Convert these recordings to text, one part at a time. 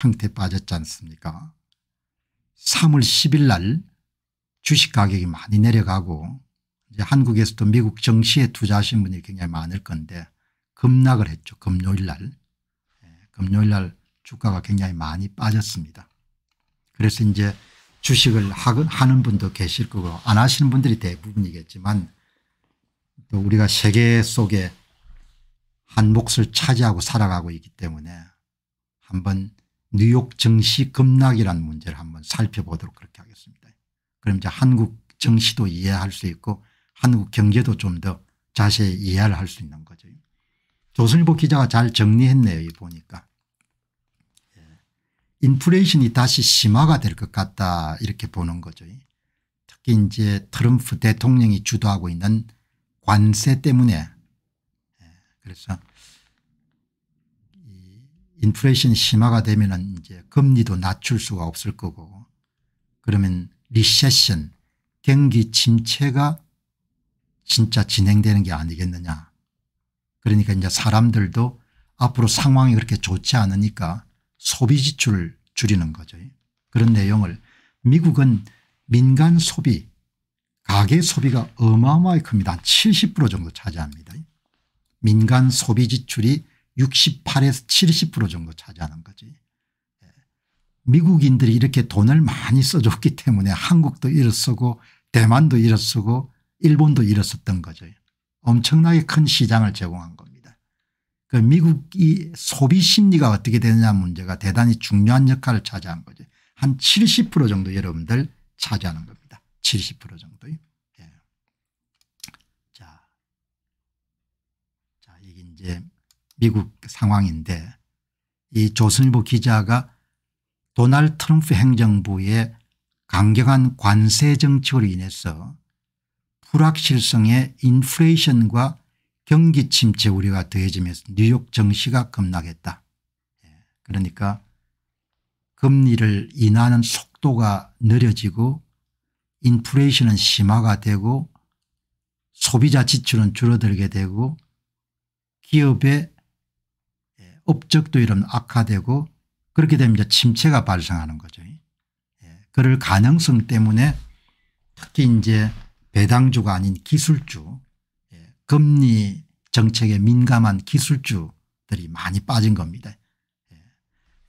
상태에 빠졌지 않습니까? 3월 10일 날 주식 가격이 많이 내려가고 이제 한국에서도 미국 정시에 투자하신 분이 굉장히 많을 건데 급락을 했죠. 금요일 날. 금요일 날 주가가 굉장히 많이 빠졌습니다. 그래서 이제 주식을 하는 분도 계실 거고 안 하시는 분들이 대부분이겠지만 또 우리가 세계 속에 한 몫을 차지하고 살아가고 있기 때문에 한번 뉴욕 증시 급락이라는 문제를 한번 살펴보도록 그렇게 하겠습니다. 그럼 이제 한국 증시도 이해할 수 있고 한국 경제도 좀 더 자세히 이해를 할 수 있는 거죠. 조선일보 기자가 잘 정리했네요. 이 보니까. 인플레이션이 다시 심화가 될 것 같다 이렇게 보는 거죠. 특히 이제 트럼프 대통령이 주도하고 있는 관세 때문에 그래서 인플레이션이 심화가 되면 이제 금리도 낮출 수가 없을 거고 그러면 리세션 경기 침체가 진짜 진행되는 게 아니겠느냐. 그러니까 이제 사람들도 앞으로 상황이 그렇게 좋지 않으니까 소비 지출을 줄이는 거죠. 그런 내용을 미국은 민간 소비 가계 소비가 어마어마하게 큽니다. 한 70% 정도 차지합니다. 민간 소비 지출이 68에서 70% 정도 차지하는 거지. 미국인들이 이렇게 돈을 많이 써줬기 때문에 한국도 일어서고 대만도 일어서고 일본도 일어섰던 거죠. 엄청나게 큰 시장을 제공한 겁니다. 그 미국이 소비 심리가 어떻게 되느냐 문제가 대단히 중요한 역할을 차지한 거죠. 한 70% 정도 여러분들 차지하는 겁니다. 70% 정도. 예. 자, 이게 이제 미국 상황인데 이 조선일보 기자가 도널드 트럼프 행정부의 강경한 관세 정책으로 인해서 불확실성의 인플레이션과 경기 침체 우려가 더해지면서 뉴욕 증시가 급락했다. 그러니까 금리를 인하하는 속도가 느려지고 인플레이션은 심화가 되고 소비자 지출은 줄어들게 되고 기업의 업적도 이런 악화되고 그렇게 되면 이제 침체가 발생하는 거죠. 그럴 가능성 때문에 특히 이제 배당주가 아닌 기술주 금리 정책에 민감한 기술주들이 많이 빠진 겁니다.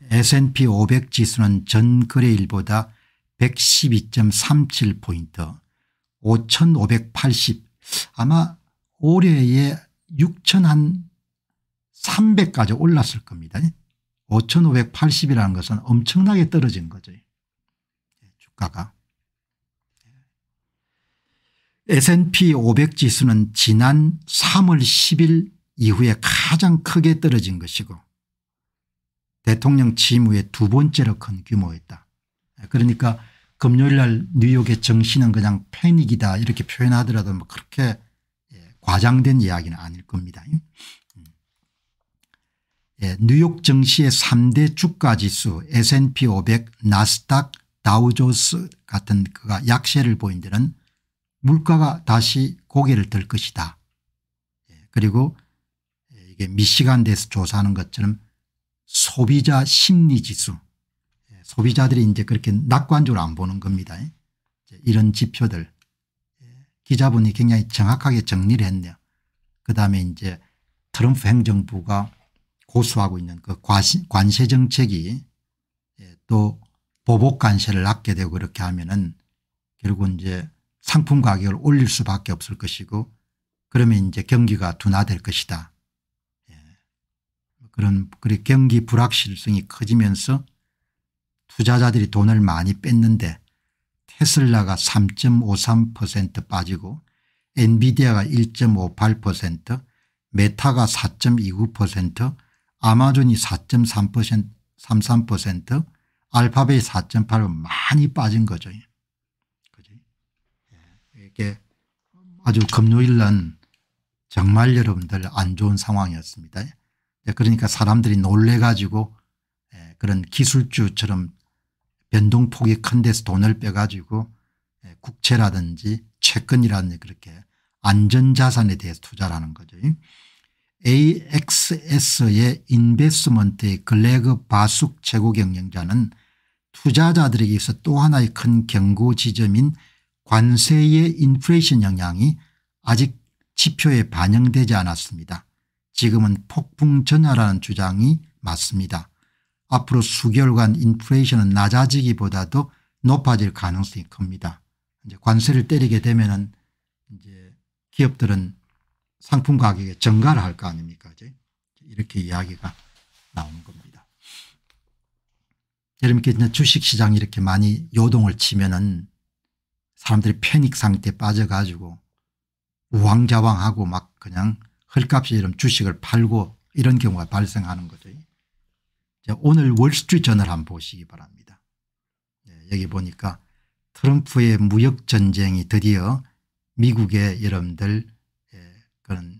S&P 500 지수는 전 거래일보다 112.37포인트 5580 아마 올해에 6300까지 올랐을 겁니다. 5580이라는 것은 엄청나게 떨어진 거죠. 주가가. S&P 500 지수는 지난 3월 10일 이후에 가장 크게 떨어진 것이고 대통령 취임 후에 두 번째로 큰 규모였다. 그러니까 금요일 날 뉴욕의 증시는 그냥 패닉이다 이렇게 표현하더라도 뭐 그렇게 과장된 이야기는 아닐 겁니다. 뉴욕 증시의 3대 주가 지수 S&P 500 나스닥 다우존스 같은 그가 약세를 보인 데는 물가가 다시 고개를 들 것이다. 그리고 이게 미시간대에서 조사하는 것처럼 소비자 심리지수 소비자들이 이제 그렇게 낙관적으로 안 보는 겁니다. 이런 지표들 기자분이 굉장히 정확하게 정리를 했네요. 그다음에 이제 트럼프 행정부가 고수하고 있는 그 관세 정책이 또 보복 관세를 낮게 되고 그렇게 하면은 결국 이제 상품 가격을 올릴 수밖에 없을 것이고 그러면 이제 경기가 둔화될 것이다. 그런 경기 불확실성이 커지면서 투자자들이 돈을 많이 뺐는데 테슬라가 3.53% 빠지고 엔비디아가 1.58% 메타가 4.29% 아마존이 4.33% 알파벳이 4.8% 많이 빠진 거죠. 이게 아주 금요일은 정말 여러분들 안 좋은 상황이었습니다. 그러니까 사람들이 놀래 가지고 그런 기술주처럼 변동폭이 큰 데서 돈을 빼가지고 국채라든지 채권이라든지 그렇게 안전자산에 대해서 투자를 하는 거죠. AXS의 인베스먼트의 글레그 바숙 최고경영자는 투자자들에게 있어 또 하나의 큰 경고 지점인 관세의 인플레이션 영향이 아직 지표에 반영되지 않았습니다. 지금은 폭풍 전야라는 주장이 맞습니다. 앞으로 수개월간 인플레이션은 낮아지기보다도 높아질 가능성이 큽니다. 이제 관세를 때리게 되면은 이제 기업들은 상품 가격에 증가를 할 거 아닙니까? 이렇게 이야기가 나오는 겁니다. 여러분께 주식시장이 이렇게 많이 요동을 치면은 사람들이 패닉 상태에 빠져가지고 우왕좌왕하고 막 그냥 헐값이 이런 주식을 팔고 이런 경우가 발생하는 거죠. 오늘 월스트리트 저널 한번 보시기 바랍니다. 여기 보니까 트럼프의 무역 전쟁이 드디어 미국의 여러분들 그런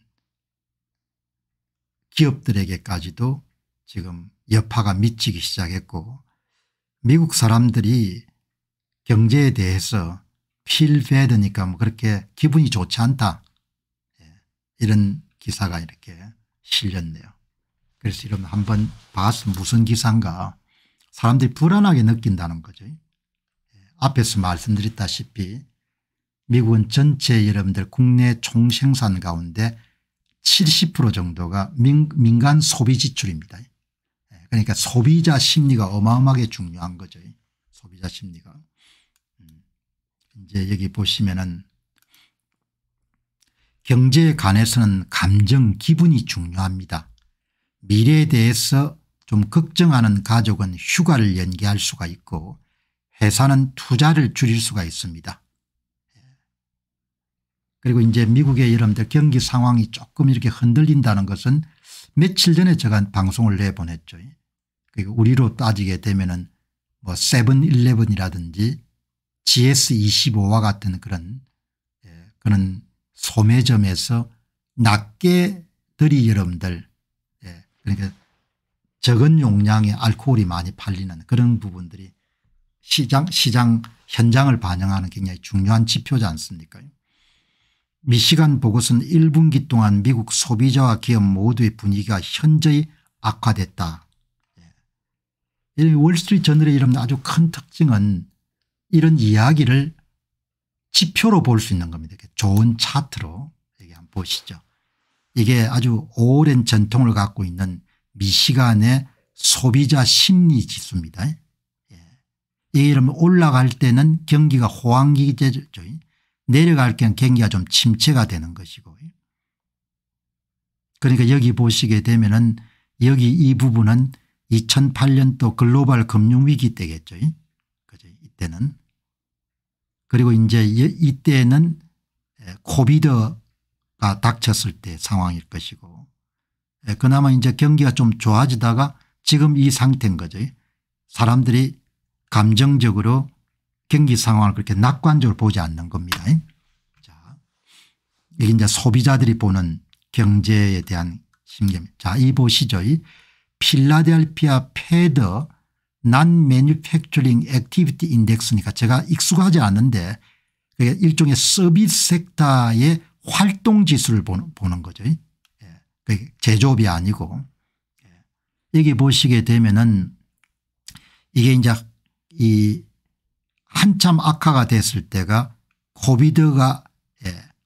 기업들에게까지도 지금 여파가 미치기 시작했고 미국 사람들이 경제에 대해서 feel bad니까 뭐 그렇게 기분이 좋지 않다 이런 기사가 이렇게 실렸네요. 그래서 이러면 한번 봐서 무슨 기사인가 사람들이 불안하게 느낀다는 거죠. 앞에서 말씀드렸다시피 미국은 전체 여러분들 국내 총생산 가운데 70% 정도가 민간 소비 지출입니다. 그러니까 소비자 심리가 어마어마하게 중요한 거죠. 소비자 심리가. 이제 여기 보시면은 경제에 관해서는 감정 기분이 중요합니다. 미래에 대해서 좀 걱정하는 가족은 휴가를 연기할 수가 있고 회사는 투자를 줄일 수가 있습니다. 그리고 이제 미국의 여러분들 경기 상황이 조금 이렇게 흔들린다는 것은 며칠 전에 제가 방송을 내보냈죠. 그리고 우리로 따지게 되면은 뭐 세븐일레븐이라든지 GS25와 같은 그런 소매점에서 낱개들이 여러분들 그러니까 적은 용량의 알코올이 많이 팔리는 그런 부분들이 시장 현장을 반영하는 굉장히 중요한 지표지 않습니까? 미시간 보고서는 1분기 동안 미국 소비자와 기업 모두의 분위기가 현저히 악화됐다. 월스트리트 저널의 이런 아주 큰 특징은 이런 이야기를 지표로 볼 수 있는 겁니다. 좋은 차트로 여기 한번 보시죠. 이게 아주 오랜 전통을 갖고 있는 미시간의 소비자 심리 지수입니다. 이게 이러면 올라갈 때는 경기가 호황기제죠. 내려갈 때는 경기가 좀 침체가 되는 것이고. 그러니까 여기 보시게 되면은 여기 이 부분은 2008년도 글로벌 금융위기 때겠죠. 그죠? 이때는. 그리고 이제 이때는 코비드가 닥쳤을 때 상황일 것이고 그나마 이제 경기가 좀 좋아지다가 지금 이 상태인 거죠. 사람들이 감정적으로 경기 상황을 그렇게 낙관적으로 보지 않는 겁니다. 자, 이게 이제 소비자들이 보는 경제에 대한 심경입니다. 자, 이 보시죠. 이 필라델피아 패드 난 매뉴팩처링 액티비티 인덱스니까 제가 익숙하지 않은데 일종의 서비스 섹터의 활동 지수를 보는 거죠. 제조업이 아니고 여기 보시게 되면은 이게 이제 이 한참 악화가 됐을 때가 코비드가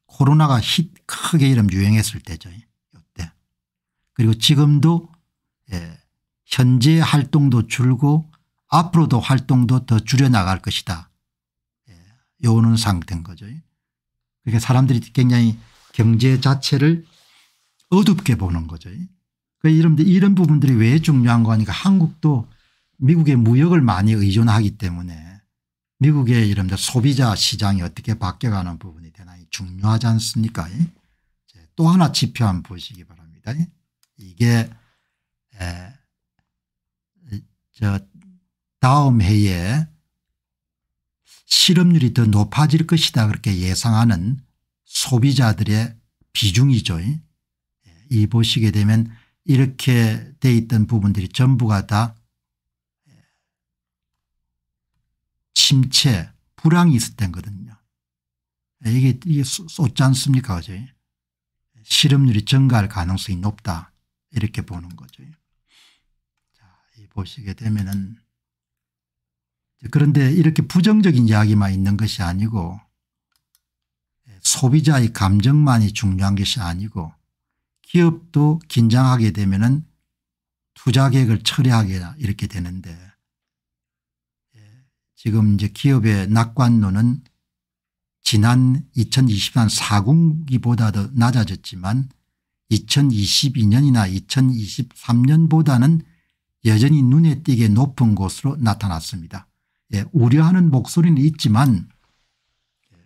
코로나가 크게 이름 유행했을 때죠. 이때. 그리고 지금도 현재 활동도 줄고 앞으로도 활동도 더 줄여나갈 것이다. 요는 상태인 거죠. 그러니까 사람들이 굉장히 경제 자체를 어둡게 보는 거죠. 그러니까 이런 부분들이 왜 중요한 거니까 한국도 미국의 무역을 많이 의존하기 때문에 미국의 이런 소비자 시장이 어떻게 바뀌어가는 부분이 대단히 중요하지 않습니까? 또 하나 지표 한번 보시기 바랍니다. 이게 다음 해에 실업률이 더 높아질 것이다 그렇게 예상하는 소비자들의 비중이죠. 이 보시게 되면 이렇게 돼 있던 부분들이 전부가 다 침체 불황이 있었던 거거든요. 이게 쏟지 않습니까? 그죠? 실업률이 증가할 가능성이 높다 이렇게 보는 거죠. 자, 보시게 되면은 그런데 이렇게 부정적인 이야기만 있는 것이 아니고 소비자의 감정만이 중요한 것이 아니고 기업도 긴장하게 되면은 투자 계획을 철회하게 이렇게 되는데 지금 이제 기업의 낙관론은 지난 2024년 4분기보다 더 낮아졌지만 2022년이나 2023년보다는 여전히 눈에 띄게 높은 곳으로 나타났습니다. 우려하는 목소리는 있지만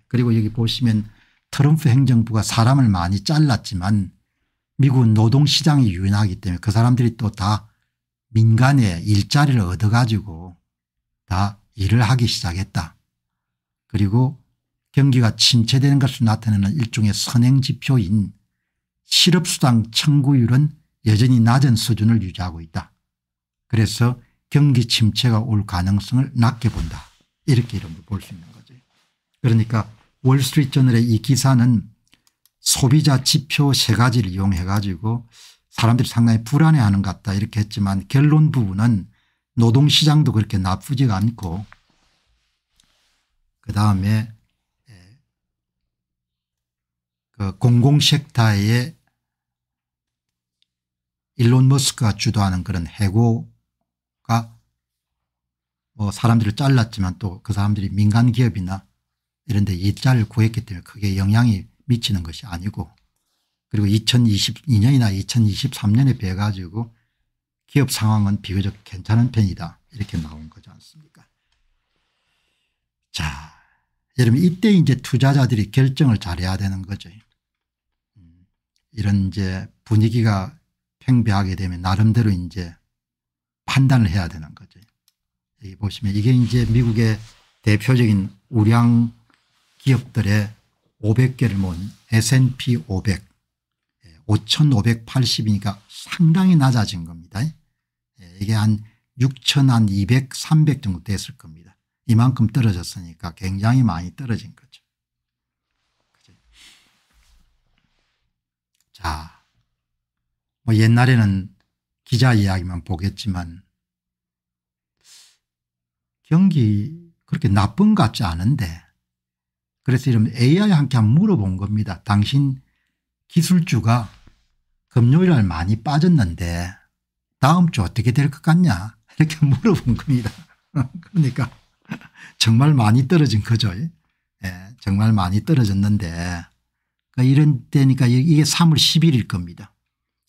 그리고 여기 보시면 트럼프 행정부가 사람을 많이 잘랐지만 미국은 노동시장이 유연하기 때문에 그 사람들이 또 다 민간에 일자리를 얻어 가지고 다 일을 하기 시작했다. 그리고 경기가 침체되는 것을 나타내는 일종의 선행지표인 실업수당 청구율은 여전히 낮은 수준을 유지하고 있다. 그래서 경기 침체가 올 가능성을 낮게 본다. 이렇게 이런 걸 볼 수 있는 거죠. 그러니까 월스트리트저널의 이 기사는 소비자 지표 3가지를 이용해 가지고 사람들이 상당히 불안해하는 것 같다 이렇게 했지만 결론 부분은 노동시장도 그렇게 나쁘지가 않고 그다음에 그 공공섹터의 일론 머스크가 주도하는 그런 해고가 뭐 사람들을 잘랐지만 또 그 사람들이 민간 기업이나 이런 데 일자리를 구했기 때문에 크게 영향이 미치는 것이 아니고 그리고 2022년이나 2023년에 비해 가지고 기업 상황은 비교적 괜찮은 편이다 이렇게 나온 거지 않습니까? 자, 여러분 이때 이제 투자자들이 결정을 잘해야 되는 거죠. 이런 이제 분위기가 팽배하게 되면 나름대로 이제 판단을 해야 되는 거죠. 여기 보시면 이게 이제 미국의 대표적인 우량 기업들의 500개를 모은 S&P 500 5,580이니까 상당히 낮아진 겁니다. 이게 한 6,200, 300 정도 됐을 겁니다. 이만큼 떨어졌으니까 굉장히 많이 떨어진 거죠. 자, 뭐 옛날에는 기자 이야기만 보겠지만 경기 그렇게 나쁜 것 같지 않은데 그래서 이러면 AI한테 한번 물어본 겁니다. 당신 기술주가 금요일 날 많이 빠졌는데 다음 주 어떻게 될 것 같냐 이렇게 물어본 겁니다. 그러니까 정말 많이 떨어진 거죠. 정말 많이 떨어졌는데 그러니까 이런 때니까 이게 3월 10일일 겁니다.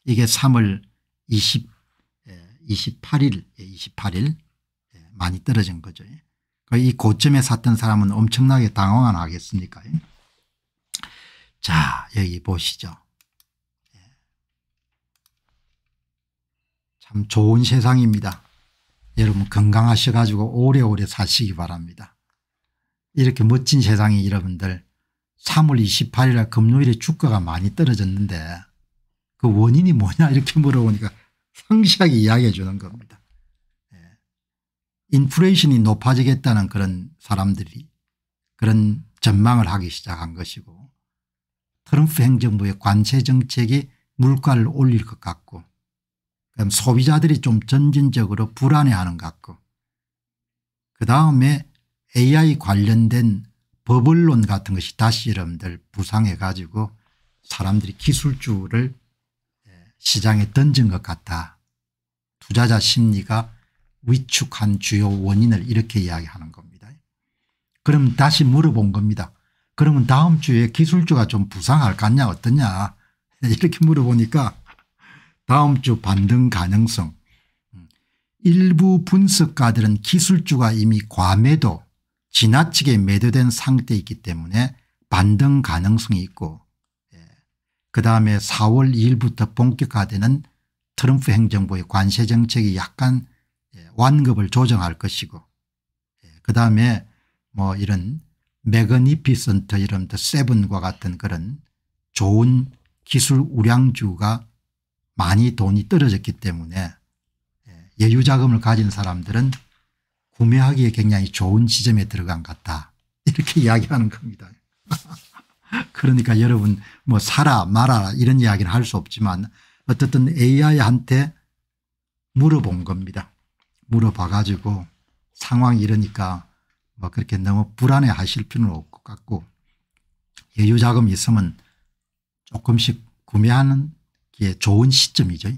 이게 3월 28일 많이 떨어진 거죠. 이 고점에 샀던 사람은 엄청나게 당황 안 하겠습니까? 자, 여기 보시죠. 참 좋은 세상입니다. 여러분 건강하셔 가지고 오래오래 사시기 바랍니다. 이렇게 멋진 세상이 여러분들 3월 28일 날 금요일에 주가가 많이 떨어졌는데 그 원인이 뭐냐 이렇게 물어보니까 상세하게 이야기해 주는 겁니다. 인플레이션이 높아지겠다는 그런 사람들이 그런 전망을 하기 시작한 것이고 트럼프 행정부의 관세 정책이 물가를 올릴 것 같고 그럼 소비자들이 좀 점진적으로 불안해하는 것 같고 그다음에 AI 관련된 버블론 같은 것이 다시 여러분들 부상해 가지고 사람들이 기술주를 시장에 던진 것 같다. 투자자 심리가 위축한 주요 원인을 이렇게 이야기하는 겁니다. 그럼 다시 물어본 겁니다. 그러면 다음 주에 기술주가 좀 부상할 것 같냐 어떠냐 이렇게 물어보니까 다음 주 반등 가능성 일부 분석가들은 기술주가 이미 과매도 지나치게 매도된 상태에 있기 때문에 반등 가능성이 있고 그다음에 4월 2일부터 본격화되는 트럼프 행정부의 관세 정책이 약간 완급을 조정할 것이고 그다음에 뭐 이런 매그니피센트 이런 세븐과 같은 그런 좋은 기술 우량주가 많이 돈이 떨어졌기 때문에 여유 자금을 가진 사람들은 구매하기에 굉장히 좋은 지점에 들어간 것 같다 이렇게 이야기하는 겁니다. 그러니까 여러분 뭐 사라 말아라 이런 이야기는 할 수 없지만 어떻든 AI한테 물어본 겁니다. 물어봐 가지고 상황이 이러니까 뭐 그렇게 너무 불안해 하실 필요는 없을 것 같고 여유 자금이 있으면 조금씩 구매하는 게 좋은 시점이죠.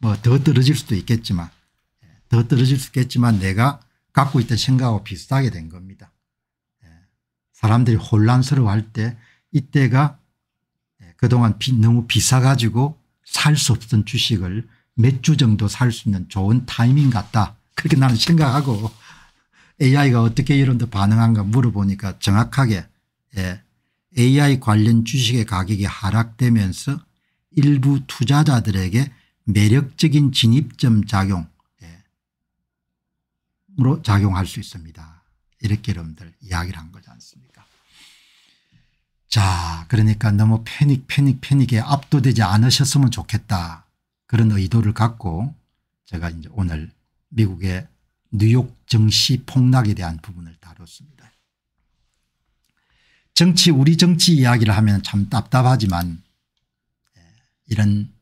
뭐 더 떨어질 수도 있겠지만 내가 갖고 있던 생각하고 비슷하게 된 겁니다. 사람들이 혼란스러워할 때 이때가 그동안 너무 비싸 가지고 살 수 없던 주식을 몇 주 정도 살 수 있는 좋은 타이밍 같다. 그렇게 나는 생각하고 AI가 어떻게 여러분들 반응한가 물어보니까 정확하게 AI 관련 주식의 가격이 하락되면서 일부 투자자들에게 매력적인 진입점 작용으로 작용할 수 있습니다. 이렇게 여러분들 이야기를 한 거지 않습니까? 자, 그러니까 너무 패닉에 압도되지 않으셨으면 좋겠다. 그런 의도를 갖고 제가 이제 오늘 미국의 뉴욕 증시 폭락에 대한 부분을 다뤘습니다. 우리 정치 이야기를 하면 참 답답하지만 이런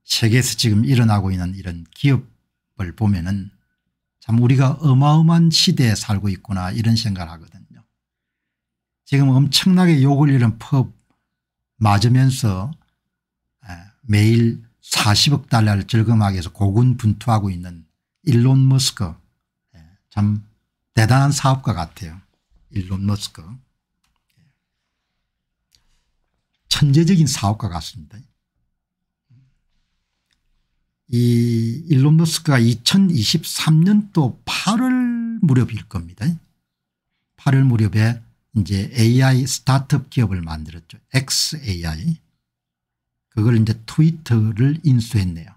세계에서 지금 일어나고 있는 이런 기업을 보면은 참 우리가 어마어마한 시대에 살고 있구나 이런 생각을 하거든요. 지금 엄청나게 욕을 잃은 펍 맞으면서 매일 40억 달러를 절감하기 위해서 고군분투하고 있는 일론 머스크 참 대단한 사업가 같아요. 일론 머스크 천재적인 사업가 같습니다. 이 일론 머스크가 2023년도 8월 무렵일 겁니다. 8월 무렵에 이제 AI 스타트업 기업을 만들었죠. XAI. 그걸 이제 트위터를 인수했네요.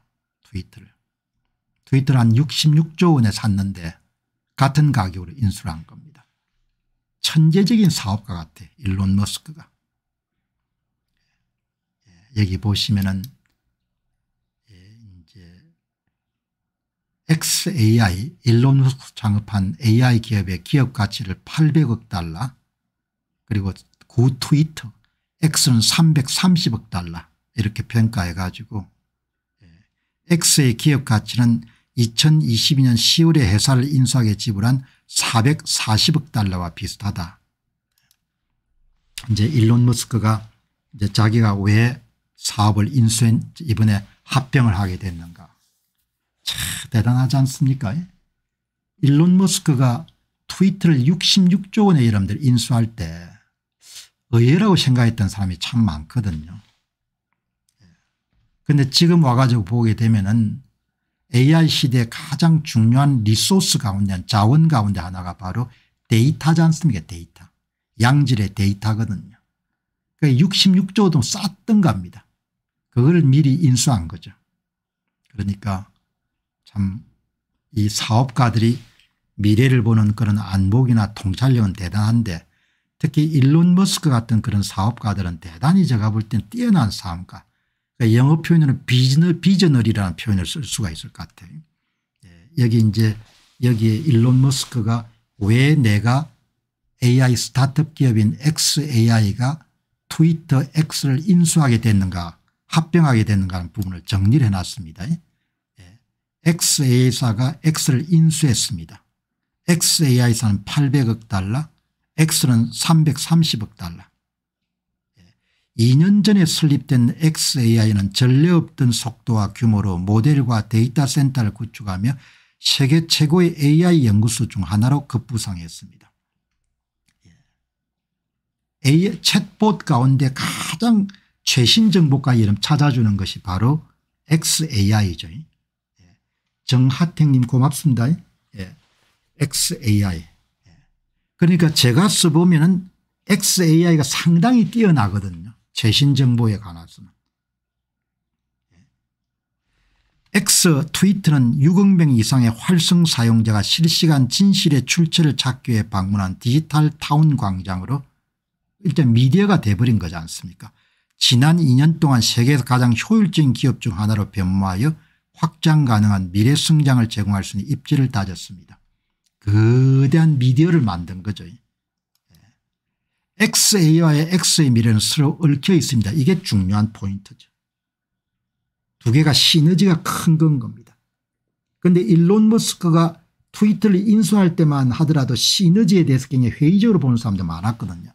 트위터를 한 66조 원에 샀는데 같은 가격으로 인수를 한 겁니다. 천재적인 사업가 같아 일론 머스크가. 여기 보시면은 이제 XAI 일론 머스크 창업한 AI 기업의 기업 가치를 800억 달러 그리고 구 트위터 X는 330억 달러 이렇게 평가해 가지고 X의 기업 가치는 2022년 10월에 회사를 인수하게 지불한 440억 달러와 비슷하다. 이제 일론 머스크가 이제 자기가 왜 사업을 이번에 합병을 하게 됐는가. 참 대단하지 않습니까? 일론 머스크가 트위터를 66조 원에 여러분들 인수할 때 의외라고 생각했던 사람이 참 많거든요. 그런데 지금 와가지고 보게 되면은 AI 시대의 가장 중요한 리소스 가운데 자원 가운데 하나가 바로 데이터지 않습니까? 데이터. 양질의 데이터거든요. 그러니까 66조도 쌌던 겁니다. 그걸 미리 인수한 거죠. 그러니까 참 이 사업가들이 미래를 보는 그런 안목이나 통찰력은 대단한데 특히 일론 머스크 같은 그런 사업가들은 대단히 제가 볼 땐 뛰어난 사업가. 그러니까 영어 표현으로 비저널이라는 표현을 쓸 수가 있을 것 같아요. 여기에 일론 머스크가 왜 내가 AI 스타트업 기업인 XAI가 트위터 X를 인수하게 됐는가 합병하게 됐는가 하는 부분을 정리를 해놨습니다. XAI사가 X를 인수했습니다. XAI사는 800억 달러 X는 330억 달러. 2년 전에 설립된 XAI는 전례 없던 속도와 규모로 모델과 데이터 센터를 구축하며 세계 최고의 AI 연구소 중 하나로 급부상했습니다. AI 챗봇 가운데 가장 최신 정보까지 이름 찾아주는 것이 바로 XAI죠. 정하택님 고맙습니다. XAI. 그러니까 제가 써보면은 XAI가 상당히 뛰어나거든요. 최신 정보에 관해서는. X 트위터는 6억 명 이상의 활성 사용자가 실시간 진실의 출처를 찾기 위해 방문한 디지털 타운 광장으로 일단 미디어가 돼버린 거지 않습니까? 지난 2년 동안 세계에서 가장 효율적인 기업 중 하나로 변모하여 확장 가능한 미래 성장을 제공할 수 있는 입지를 다졌습니다. 거대한 미디어를 만든 거죠. XA와의 X의 미래는 서로 얽혀 있습니다. 이게 중요한 포인트죠. 두 개가 시너지가 큰 건 겁니다. 그런데 일론 머스크가 트위터를 인수할 때만 하더라도 시너지에 대해서 굉장히 회의적으로 보는 사람도 많았거든요.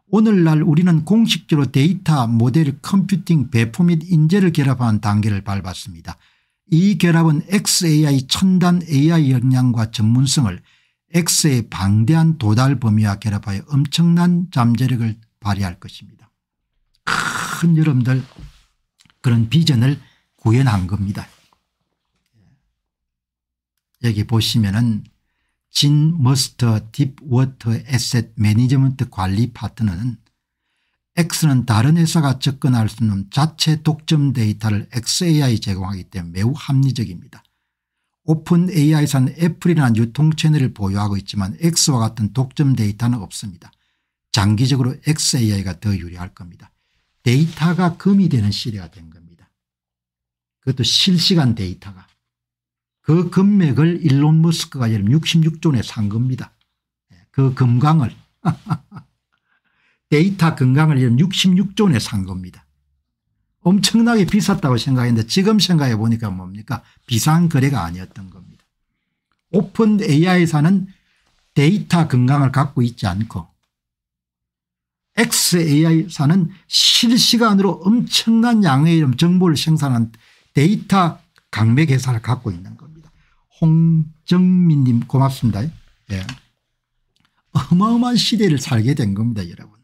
오늘날 우리는 공식적으로 데이터, 모델, 컴퓨팅, 배포 및 인재를 결합한 단계를 밟았습니다. 이 결합은 XAI 첨단 AI 역량과 전문성을 X의 방대한 도달 범위와 결합하여 엄청난 잠재력을 발휘할 것입니다. 큰 여러분들 그런 비전을 구현한 겁니다. 여기 보시면은 진 머스터 딥워터 에셋 매니지먼트 관리 파트너는 X는 다른 회사가 접근할 수 없는 자체 독점 데이터를 XAI 제공하기 때문에 매우 합리적입니다. 오픈 AI사는 애플이라는 유통 채널을 보유하고 있지만 X와 같은 독점 데이터는 없습니다. 장기적으로 XAI가 더 유리할 겁니다. 데이터가 금이 되는 시대가 된 겁니다. 그것도 실시간 데이터가. 그 금맥을 일론 머스크가 66조 원에 산 겁니다. 그 금강을 데이터 금강을 66조 원에 산 겁니다. 엄청나게 비쌌다고 생각했는데 지금 생각해 보니까 뭡니까? 비싼 거래가 아니었던 겁니다. 오픈 AI사는 데이터 금강을 갖고 있지 않고 XAI사는 실시간으로 엄청난 양의 정보를 생산한 데이터 강맥 회사를 갖고 있는 겁니다. 홍정민님 고맙습니다. 예. 어마어마한 시대를 살게 된 겁니다 여러분.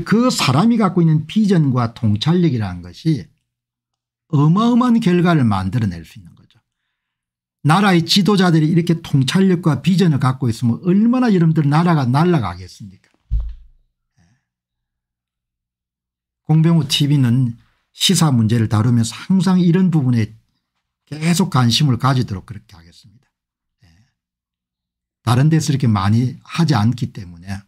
그 사람이 갖고 있는 비전과 통찰력이라는 것이 어마어마한 결과를 만들어낼 수 있는 거죠. 나라의 지도자들이 이렇게 통찰력과 비전을 갖고 있으면 얼마나 여러분들 나라가 날아가겠습니까. 공병호 TV는 시사 문제를 다루면서 항상 이런 부분에 계속 관심을 가지도록 그렇게 하겠습니다. 다른 데서 이렇게 많이 하지 않기 때문에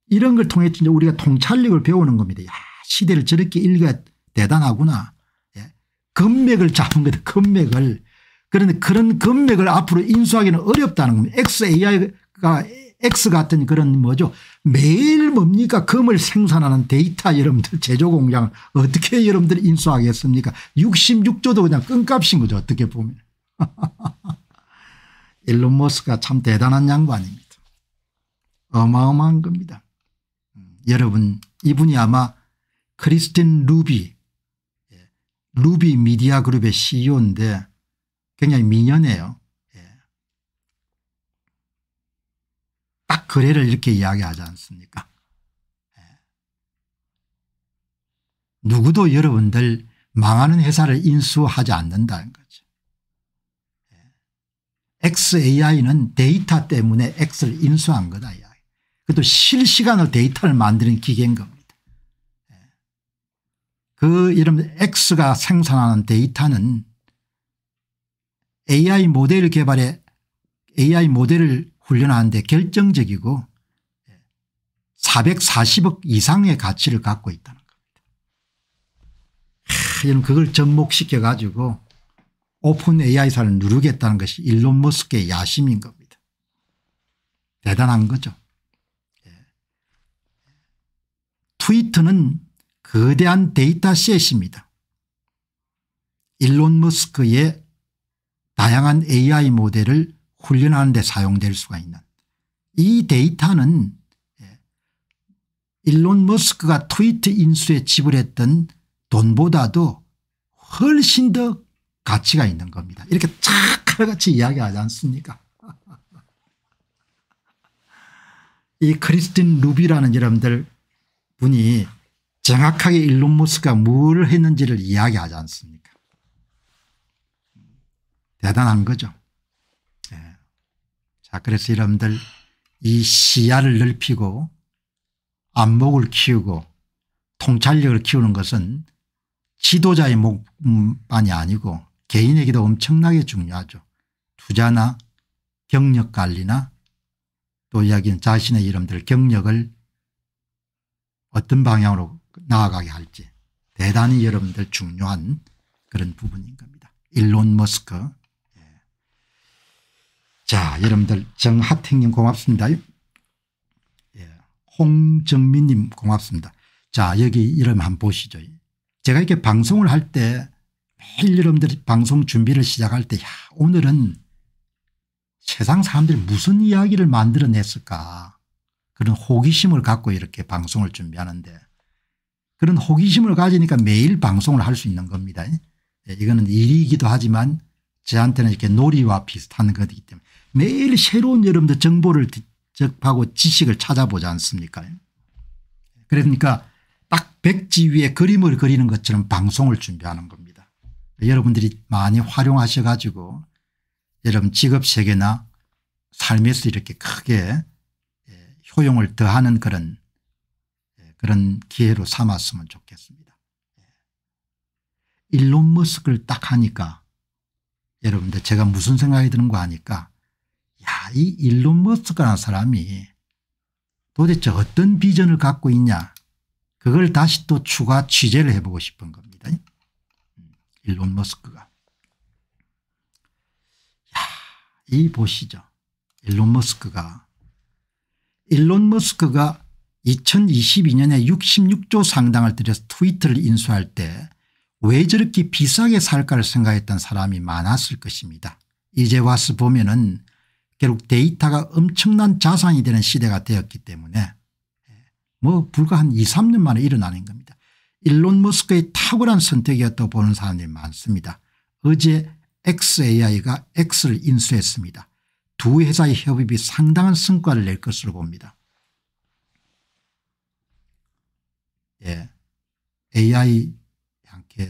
이런 걸 통해 우리가 통찰력을 배우는 겁니다. 야, 시대를 저렇게 읽어야 대단하구나. 금맥을 잡은 거다. 금맥을. 그런데 그런 금맥을 앞으로 인수하기는 어렵다는 겁니다. XAI가 X 같은 그런 뭐죠. 매일 뭡니까 금을 생산하는 데이터 여러분들 제조 공장을 어떻게 여러분들 인수하겠습니까. 66조도 그냥 끈값인 거죠. 어떻게 보면. 일론 머스크가 참 대단한 양반입니다. 어마어마한 겁니다. 여러분 이분이 아마 크리스틴 루비 미디어 그룹의 CEO인데 굉장히 미녀네요. 딱 거래를 이렇게 이야기하지 않습니까. 누구도 여러분들 망하는 회사를 인수하지 않는다는 거죠. XAI는 데이터 때문에 X를 인수한 거다. 그것도 실시간으로 데이터를 만드는 기계인 겁니다. 그 여러분 X가 생산하는 데이터는 AI 모델 개발에 AI 모델을 훈련하는데 결정적이고 440억 이상의 가치를 갖고 있다는 겁니다. 여러분 그걸 접목시켜 가지고 오픈 AI사를 누르겠다는 것이 일론 머스크의 야심인 겁니다. 대단한 거죠. 트위터는 거대한 데이터셋입니다. 일론 머스크의 다양한 AI 모델을 훈련하는 데 사용될 수가 있는 이 데이터는 일론 머스크가 트위터 인수에 지불했던 돈보다도 훨씬 더 가치가 있는 겁니다. 이렇게 착칼같이 이야기하지 않습니까. 이 크리스틴 루비라는 여러분들 분이 정확하게 일론 머스크가 뭘 했는지를 이야기하지 않습니까. 대단한 거죠. 자, 그래서 여러분들 이 시야를 넓히고 안목을 키우고 통찰력을 키우는 것은 지도자의 목만이 아니고 개인에게도 엄청나게 중요하죠. 투자나 경력 관리나 또 이야기는 자신의 여러분들 경력을 어떤 방향으로 나아가게 할지 대단히 여러분들 중요한 그런 부분인 겁니다. 일론 머스크. 자, 여러분들 정하택님 고맙습니다. 홍정민님 고맙습니다. 자, 여기 이름 한번 보시죠. 제가 이렇게 방송을 할 때 매일 여러분들이 방송 준비를 시작할 때 야, 오늘은 세상 사람들이 무슨 이야기를 만들어냈을까 그런 호기심을 갖고 이렇게 방송을 준비하는데 그런 호기심을 가지니까 매일 방송을 할 수 있는 겁니다. 이거는 일이기도 하지만 저한테는 이렇게 놀이와 비슷한 것이기 때문에 매일 새로운 여러분들 정보를 접하고 지식을 찾아보지 않습니까? 그러니까 딱 백지 위에 그림을 그리는 것처럼 방송을 준비하는 겁니다. 여러분들이 많이 활용하셔 가지고 여러분 직업 세계나 삶에서 이렇게 크게 효용을 더하는 그런 기회로 삼았으면 좋겠습니다. 일론 머스크를 딱 하니까 여러분들 제가 무슨 생각이 드는 거 아니까 야, 이 일론 머스크라는 사람이 도대체 어떤 비전을 갖고 있냐 그걸 다시 또 추가 취재를 해보고 싶은 겁니다. 일론 머스크가. 야, 이 보시죠. 일론 머스크가 2022년에 66조 상당을 들여서 트위터를 인수할 때 왜 저렇게 비싸게 살까를 생각했던 사람이 많았을 것입니다. 이제 와서 보면은 결국 데이터가 엄청난 자산이 되는 시대가 되었기 때문에 뭐 불과 한 2, 3년 만에 일어나는 겁니다. 일론 머스크의 탁월한 선택이었다고 보는 사람들이 많습니다. 어제 XAI가 X를 인수했습니다. 두 회사의 협업이 상당한 성과를 낼 것으로 봅니다. AI한테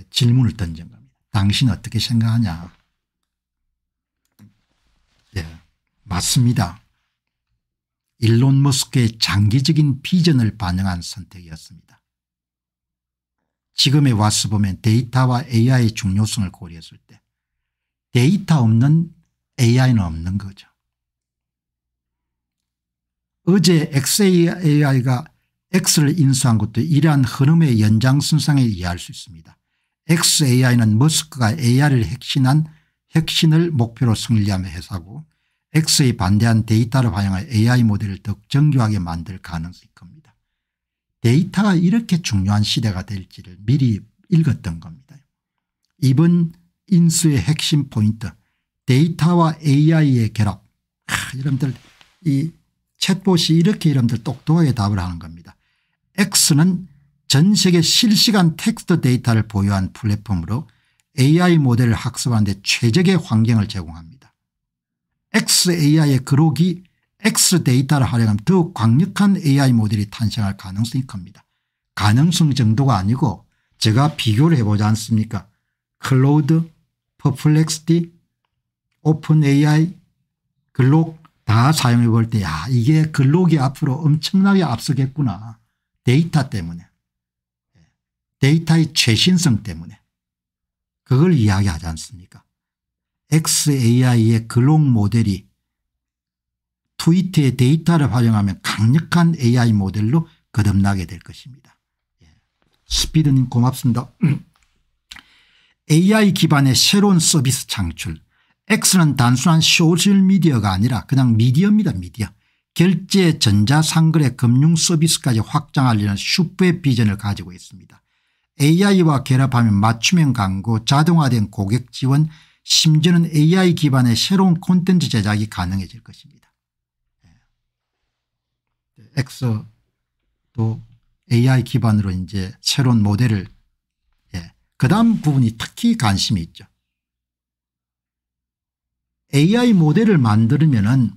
질문을 던진 겁니다. 당신 어떻게 생각하냐. 맞습니다. 일론 머스크의 장기적인 비전을 반영한 선택이었습니다. 지금에 와서 보면 데이터와 AI의 중요성을 고려했을 때 데이터 없는 AI는 없는 거죠. 어제 XAI가 X를 인수한 것도 이러한 흐름의 연장선상에 이해할 수 있습니다. XAI는 머스크가 AI를 혁신을 목표로 성립하는 회사고 X에 반대한 데이터를 활용해 AI 모델을 더 정교하게 만들 가능성이 큽니다. 데이터가 이렇게 중요한 시대가 될지를 미리 읽었던 겁니다. 이번 인수의 핵심 포인트 데이터와 AI의 결합. 여러분들 이 챗봇이 이렇게 여러분들 똑똑하게 답을 하는 겁니다. X는 전 세계 실시간 텍스트 데이터를 보유한 플랫폼으로 AI 모델을 학습하는 데 최적의 환경을 제공합니다. XAI의 그룹이 X 데이터를 활용하면 더욱 강력한 AI 모델이 탄생할 가능성이 큽니다. 가능성 정도가 아니고 제가 비교를 해보지 않습니까? 클로우드, 퍼플렉시티, 오픈 AI, 글록 다 사용해 볼 때 야, 이게 글록이 앞으로 엄청나게 앞서겠구나. 데이터 때문에. 데이터의 최신성 때문에. 그걸 이야기하지 않습니까? XAI의 글록 모델이 트위터의 데이터를 활용하면 강력한 AI 모델로 거듭나게 될 것입니다. 스피드님 고맙습니다. AI 기반의 새로운 서비스 창출. X는 단순한 소셜미디어가 아니라 그냥 미디어입니다. 미디어. 결제, 전자상거래, 금융 서비스까지 확장하려는 슈퍼의 비전을 가지고 있습니다. AI와 결합하면 맞춤형 광고, 자동화된 고객 지원, 심지어는 AI 기반의 새로운 콘텐츠 제작이 가능해질 것입니다. X도 AI 기반으로 이제 새로운 모델을 그다음 부분이 특히 관심이 있죠. AI 모델을 만들면은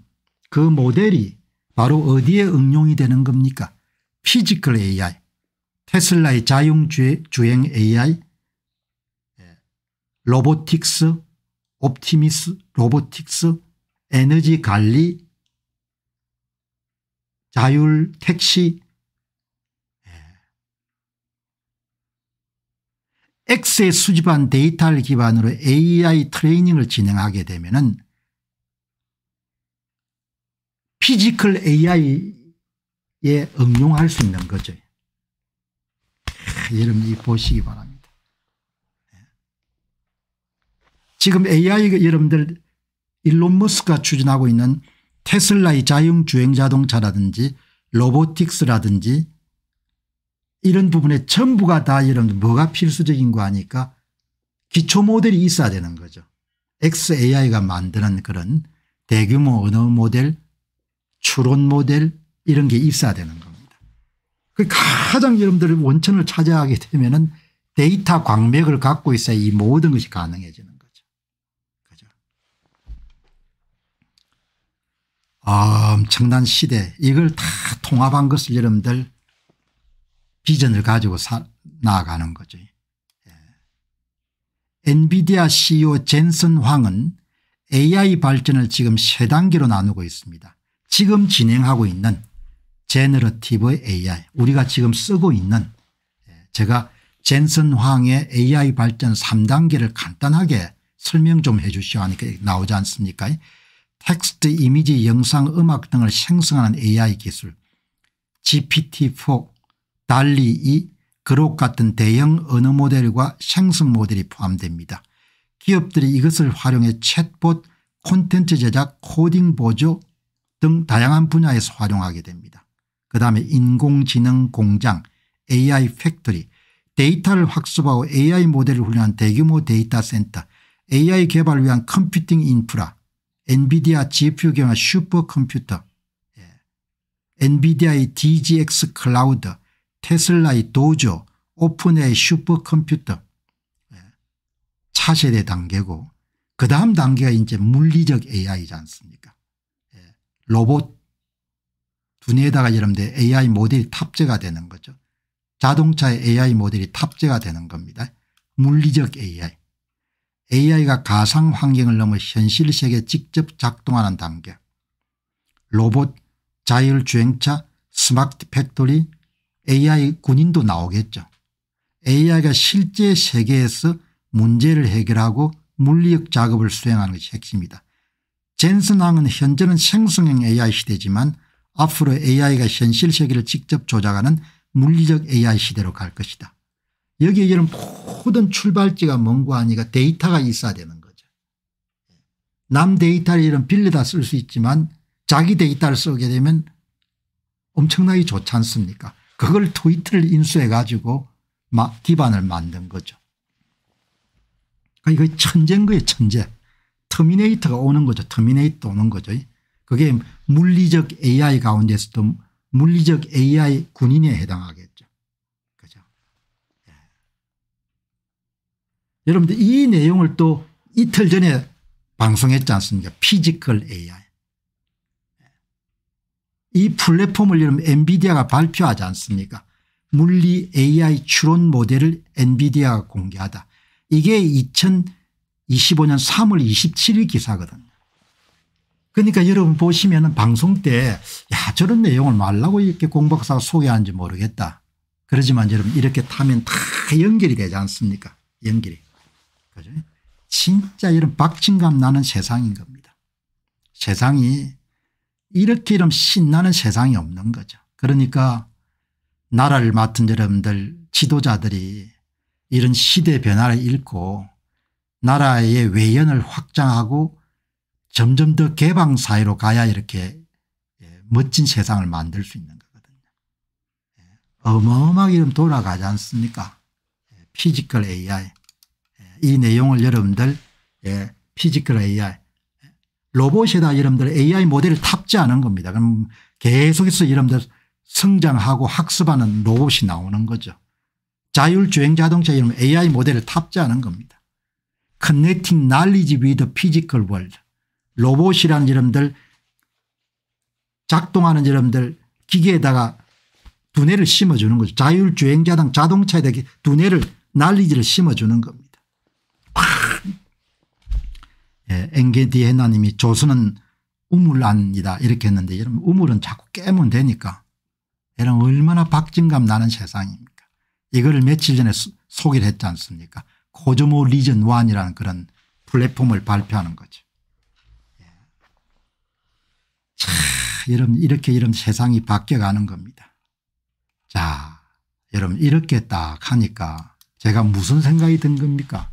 그 모델이 바로 어디에 응용이 되는 겁니까? 피지컬 AI, 테슬라의 자율주행 AI, 로보틱스, 옵티미스 로보틱스, 에너지 관리, 자율 택시. X에 수집한 데이터를 기반으로 AI 트레이닝을 진행하게 되면은 피지컬 AI에 응용할 수 있는 거죠. 여러분 보시기 바랍니다. 지금 AI가 여러분들 일론 머스크가 추진하고 있는 테슬라의 자율주행 자동차라든지 로보틱스라든지 이런 부분에 전부가 다 여러분들 뭐가 필수적인 거 아니까 기초 모델이 있어야 되는 거죠. XAI가 만드는 그런 대규모 언어 모델, 추론 모델 이런 게 있어야 되는 겁니다. 가장 여러분들 원천을 찾아가게 되면은 데이터 광맥을 갖고 있어야 이 모든 것이 가능해지는 거죠. 그죠? 엄청난 시대 이걸 다 통합한 것을 여러분들 비전을 가지고 나아가는 거죠. 엔비디아 CEO 젠슨 황은 AI 발전을 지금 세 단계로 나누고 있습니다. 지금 진행하고 있는 제너러티브 AI 우리가 지금 쓰고 있는 제가 젠슨 황의 AI 발전 3단계를 간단하게 설명 좀 해 주시오 하니까 나오지 않습니까? 텍스트 이미지 영상 음악 등을 생성하는 AI 기술 GPT-4 달리2 그록 같은 대형 언어 모델과 생성 모델이 포함됩니다. 기업들이 이것을 활용해 챗봇 콘텐츠 제작 코딩 보조 등 다양한 분야에서 활용하게 됩니다. 그다음에 인공지능 공장 AI 팩토리 데이터를 학습하고 AI 모델을 훈련한 대규모 데이터 센터 AI 개발을 위한 컴퓨팅 인프라 엔비디아 GPU 경화 슈퍼컴퓨터 엔비디아의 DGX 클라우드 테슬라의 도조 오픈AI 슈퍼컴퓨터 차세대 단계고 그다음 단계가 이제 물리적 AI이지 않습니까? 로봇 두뇌에다가 여러분들 AI 모델이 탑재가 되는 거죠. 자동차에 AI 모델이 탑재가 되는 겁니다. 물리적 AI. AI가 가상 환경을 넘어 현실 세계에 직접 작동하는 단계. 로봇, 자율주행차, 스마트 팩토리, AI 군인도 나오겠죠. AI가 실제 세계에서 문제를 해결하고 물리적 작업을 수행하는 것이 핵심이다. 젠슨 황은 현재는 생성형 AI 시대지만 앞으로 AI가 현실 세계를 직접 조작하는 물리적 AI 시대로 갈 것이다. 여기에 이런 모든 출발지가 뭔고 하니까 데이터가 있어야 되는 거죠. 남 데이터를 이런 빌려다 쓸 수 있지만 자기 데이터를 쓰게 되면 엄청나게 좋지 않습니까? 그걸 트위터를 인수해 가지고 기반을 만든 거죠. 이거 천재인 거예요. 천재. 터미네이터가 오는 거죠. 터미네이터 오는 거죠. 그게 물리적 AI 가운데서도 물리적 AI 군인에 해당하겠죠. 그죠? 예. 여러분들 이 내용을 또 이틀 전에 방송했지 않습니까? 피지컬 AI. 이 플랫폼을 여러분 엔비디아가 발표하지 않습니까? 물리 AI 추론 모델을 엔비디아가 공개하다. 이게 2025년 3월 27일 기사거든요. 그러니까 여러분 보시면 방송 때 야 저런 내용을 말라고 이렇게 공박사가 소개하는지 모르겠다. 그러지만 여러분 이렇게 타면 다 연결이 되지 않습니까? 연결이. 그죠? 진짜 이런 박진감 나는 세상인 겁니다. 세상이 이렇게 이런 신나는 세상이 없는 거죠. 그러니까 나라를 맡은 여러분들 지도자들이 이런 시대 변화를 읽고 나라의 외연을 확장하고 점점 더 개방사회로 가야 이렇게 멋진 세상을 만들 수 있는 거거든요. 어마어마하게 좀 돌아가지 않습니까? 피지컬 AI. 이 내용을 여러분들 피지컬 AI 로봇에다 여러분들 AI 모델을 탑재하는 겁니다. 그럼 계속해서 여러분들 성장하고 학습하는 로봇이 나오는 거죠. 자율주행 자동차 이런 AI 모델을 탑재하는 겁니다. Connecting knowledge with the physical world. 로봇이라는 여러분들 작동하는 여러분들 기계에다가 두뇌를 심어주는 거죠. 자율주행 자동차에다 두뇌를 난리지를 심어주는 겁니다. 엔게디에나 님이 조선은 우물안이다 이렇게 했는데 여러분 우물은 자꾸 깨면 되니까 여러분 얼마나 박진감 나는 세상입니까. 이거를 며칠 전에 소개를 했지 않습니까. 코즈모 리전 1이라는 그런 플랫폼을 발표하는 거죠. 자, 여러분 이렇게 이런 세상이 바뀌어가는 겁니다. 자, 여러분 이렇게 딱 하니까 제가 무슨 생각이 든 겁니까.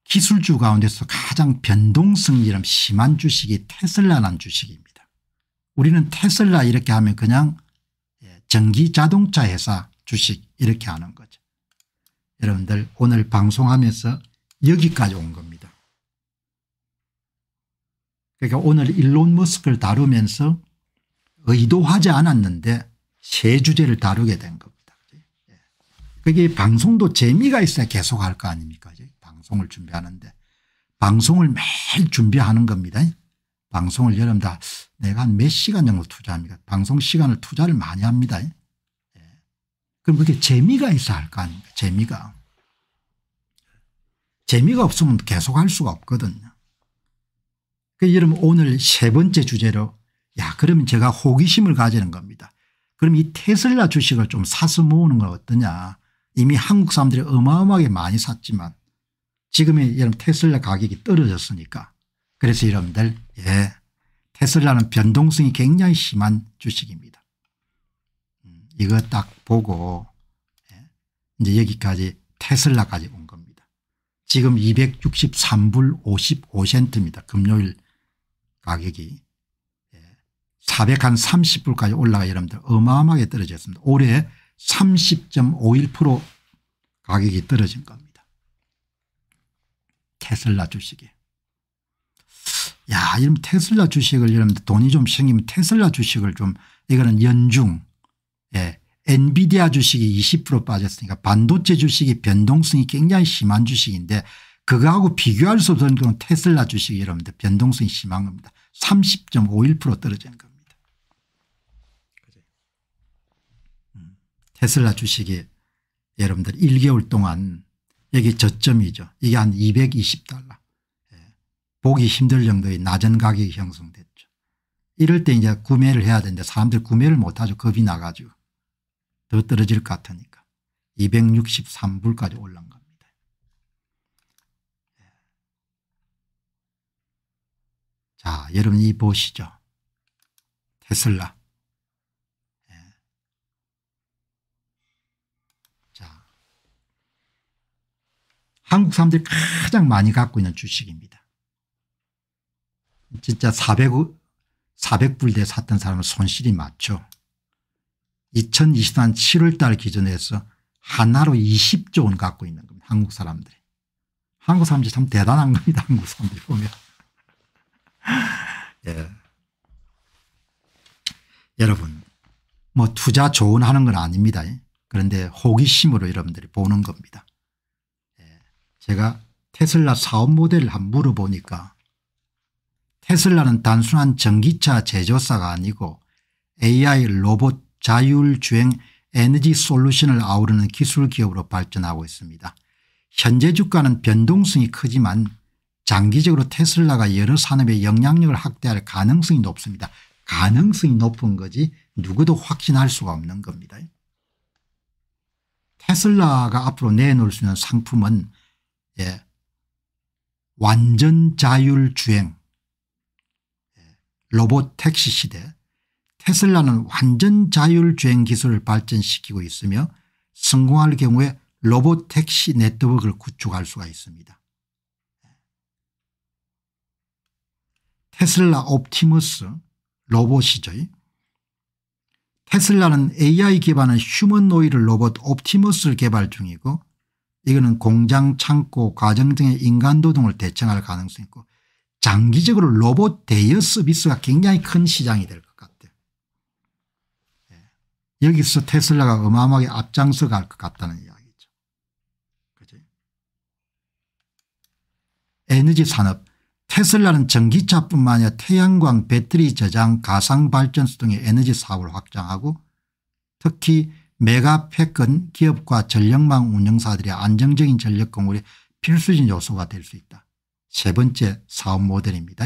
기술주 가운데서 가장 변동성이 좀 심한 주식이 테슬라라는 주식입니다. 우리는 테슬라 이렇게 하면 그냥 전기 자동차 회사 주식 이렇게 하는 거죠. 여러분들 오늘 방송하면서 여기까지 온 겁니다. 그러니까 오늘 일론 머스크를 다루면서 의도하지 않았는데 세 주제를 다루게 된 겁니다. 그게 방송도 재미가 있어야 계속 할 거 아닙니까? 방송을 준비하는데 방송을 매일 준비하는 겁니다. 방송을 여러분들 내가 한 몇 시간 정도 투자합니까? 방송 시간을 투자를 많이 합니다. 그럼 그게 재미가 있어야 할 거 아닙니까? 재미가 없으면 계속 할 수가 없거든요. 그 여러분 오늘 세 번째 주제로 그러면 제가 호기심을 가지는 겁니다. 그럼 이 테슬라 주식을 좀 사서 모으는 건 어떠냐. 이미 한국 사람들이 어마어마하게 많이 샀지만 지금의 여러분 테슬라 가격이 떨어졌으니까 그래서 여러분들 테슬라는 변동성이 굉장히 심한 주식입니다. 이거 딱 보고 이제 여기까지 테슬라까지 온 겁니다. 지금 263불 55센트입니다. 금요일 가격이 430불까지 올라가 여러분들 어마어마하게 떨어졌습니다. 올해 30.51% 가격이 떨어진 겁니다. 테슬라 주식이. 이런 테슬라 주식을 여러분들 돈이 좀 생기면 테슬라 주식을 좀 이거는 연중 엔비디아 주식이 20% 빠졌으니까 반도체 주식이 변동성이 굉장히 심한 주식인데 그거하고 비교할 수 없는 그런 테슬라 주식이 여러분들 변동성이 심한 겁니다. 30.51% 떨어진 겁니다. 테슬라 주식이 여러분들 1개월 동안 여기 저점이죠. 이게 한 220달러. 보기 힘들 정도의 낮은 가격이 형성됐죠. 이럴 때 이제 구매를 해야 되는데 사람들이 구매를 못하죠. 겁이 나가지고. 더 떨어질 것 같으니까. 263불까지 올라간 겁니다. 자, 여러분 이 보시죠. 테슬라. 자, 한국 사람들이 가장 많이 갖고 있는 주식입니다. 진짜 400불대 샀던 사람은 손실이 많죠. 2024년 7월 달 기준에서 하나로 20조 원 갖고 있는 겁니다. 한국 사람들이. 한국 사람들이 참 대단한 겁니다. 한국 사람들이 보면. 여러분 뭐 투자 조언하는 건 아닙니다. 그런데 호기심으로 여러분들이 보는 겁니다. 제가 테슬라 사업 모델을 한번 물어보니까 테슬라는 단순한 전기차 제조사가 아니고 AI 로봇 자율주행 에너지 솔루션을 아우르는 기술 기업으로 발전하고 있습니다. 현재 주가는 변동성이 크지만 장기적으로 테슬라가 여러 산업에 영향력을 확대할 가능성이 높습니다. 가능성이 높은 거지 누구도 확신할 수가 없는 겁니다. 테슬라가 앞으로 내놓을 수 있는 상품은 완전 자율주행 로봇 택시 시대. 테슬라는 완전 자율주행 기술을 발전시키고 있으며 성공할 경우에 로봇 택시 네트워크를 구축할 수가 있습니다. 테슬라 옵티머스 로봇이죠. 테슬라는 AI 기반의 휴머노이드 로봇 옵티머스를 개발 중이고 이거는 공장 창고 과정 등의 인간노동을 대체할 가능성이 있고 장기적으로 로봇 대여 서비스가 굉장히 큰 시장이 될 것 같아요. 여기서 테슬라가 어마어마하게 앞장서 갈 것 같다는 이야기죠. 그죠? 에너지 산업. 테슬라는 전기차뿐만 아니라 태양광 배터리 저장 가상발전소 등의 에너지 사업을 확장하고 특히 메가패권 기업과 전력망 운영사들의 안정적인 전력 공급이 필수적인 요소가 될 수 있다. 세 번째 사업 모델입니다.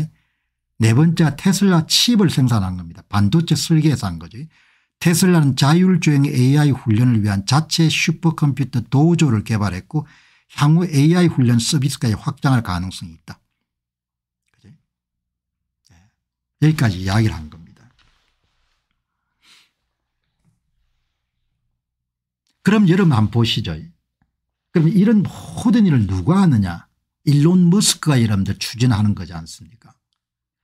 네 번째가 테슬라 칩을 생산한 겁니다. 반도체 설계에서 한 거죠. 테슬라는 자율주행 AI 훈련을 위한 자체 슈퍼컴퓨터 도우조를 개발했고 향후 AI 훈련 서비스까지 확장할 가능성이 있다. 그죠? 여기까지 이야기를 한 겁니다. 그럼 여러분 한번 보시죠. 그럼 이런 모든 일을 누가 하느냐. 일론 머스크가 여러분들 추진하는 거지 않습니까?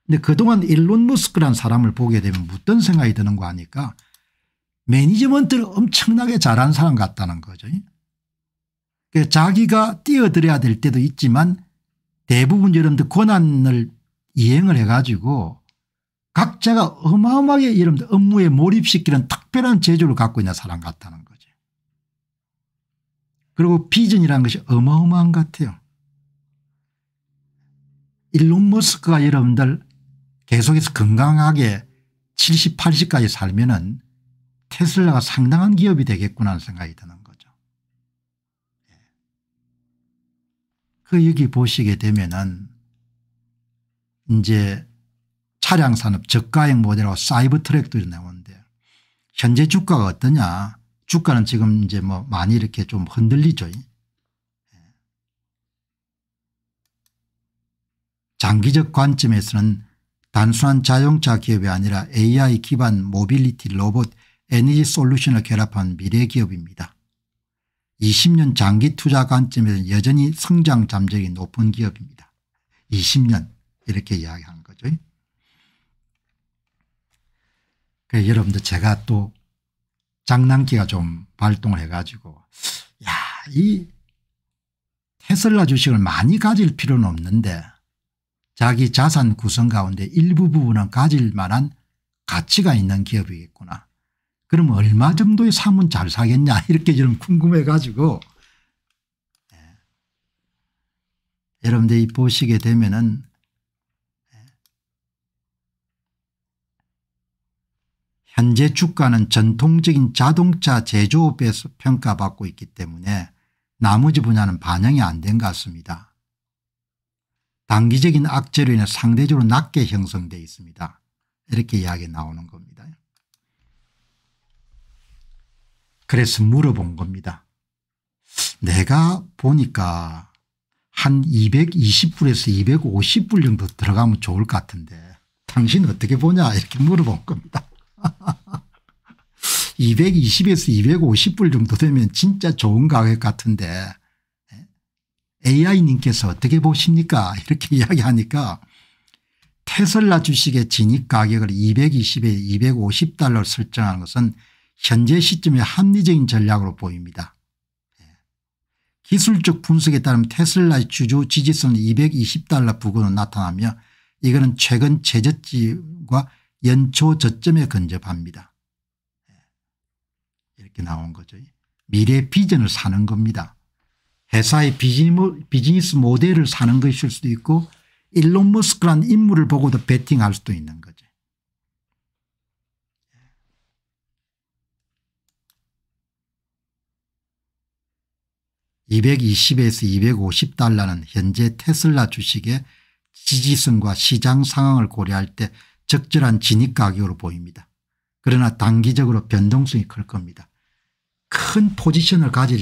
근데 그동안 일론 머스크라는 사람을 보게 되면 어떤 생각이 드는 거 아니까 매니지먼트를 엄청나게 잘하는 사람 같다는 거죠. 그러니까 자기가 뛰어들어야 될 때도 있지만 대부분 여러분들 권한을 이행을 해가지고 각자가 어마어마하게 여러분들 업무에 몰입시키는 특별한 재주를 갖고 있는 사람 같다는 거죠. 그리고 비전이라는 것이 어마어마한 것 같아요. 일론 머스크가 여러분들 계속해서 건강하게 70, 80까지 살면은 테슬라가 상당한 기업이 되겠구나 하는 생각이 드는 거죠. 그 여기 보시게 되면은 이제 차량 산업 저가형 모델하고 사이버 트랙도 나오는데 현재 주가가 어떠냐. 주가는 지금 이제 뭐 많이 이렇게 좀 흔들리죠. 장기적 관점에서는 단순한 자동차 기업이 아니라 AI 기반 모빌리티 로봇 에너지 솔루션을 결합한 미래 기업입니다. 20년 장기 투자 관점에서는 여전히 성장 잠재력이 높은 기업입니다. 20년 이렇게 이야기한 거죠. 그래서 여러분들 제가 또 장난기가 좀 발동을 해가지고 야, 이 테슬라 주식을 많이 가질 필요는 없는데 자기 자산 구성 가운데 일부 부분은 가질 만한 가치가 있는 기업이겠구나. 그럼 얼마 정도의 사면 잘 사겠냐 이렇게 좀 궁금해 가지고 여러분들이 보시게 되면은 현재 주가는 전통적인 자동차 제조업에서 평가받고 있기 때문에 나머지 분야는 반영이 안 된 것 같습니다. 단기적인 악재로 인해 상대적으로 낮게 형성되어 있습니다. 이렇게 이야기 나오는 겁니다. 그래서 물어본 겁니다. 내가 보니까 한 220불에서 250불 정도 들어가면 좋을 것 같은데 당신 어떻게 보냐 이렇게 물어본 겁니다. 220에서 250불 정도 되면 진짜 좋은 가격 같은데 AI님께서 어떻게 보십니까 이렇게 이야기하니까 테슬라 주식의 진입 가격을 220에 250달러로 설정하는 것은 현재 시점의 합리적인 전략으로 보입니다. 기술적 분석에 따르면 테슬라의 주주 지지선은 220달러 부근으로 나타나며 이거는 최근 최저치와 연초 저점에 근접합니다. 이렇게 나온 거죠. 미래 비전을 사는 겁니다. 회사의 비즈니스 모델을 사는 것일 수도 있고 일론 머스크라는 인물을 보고도 베팅할 수도 있는 거죠. $220에서 $250는 현재 테슬라 주식의 지지선과 시장 상황을 고려할 때 적절한 진입 가격으로 보입니다. 그러나 단기적으로 변동성이 클 겁니다. 큰 포지션을 가질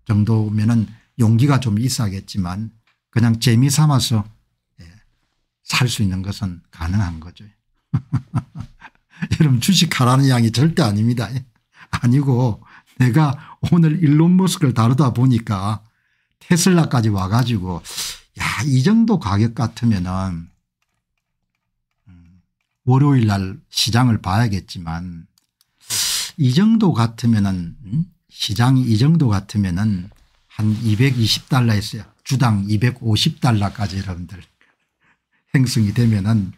정도면은 용기가 좀 있어야겠지만 그냥 재미 삼아서 살 수 있는 것은 가능한 거죠. 여러분 주식하라는 양이 절대 아닙니다. 아니고 내가 오늘 일론 머스크를 다루다 보니까 테슬라까지 와가지고 야, 이 정도 가격 같으면은 월요일 날 시장을 봐야겠지만 이 정도 같으면은 시장이 이 정도 같으면은 한 220달러에서 주당 250달러까지 여러분들 형성이 되면은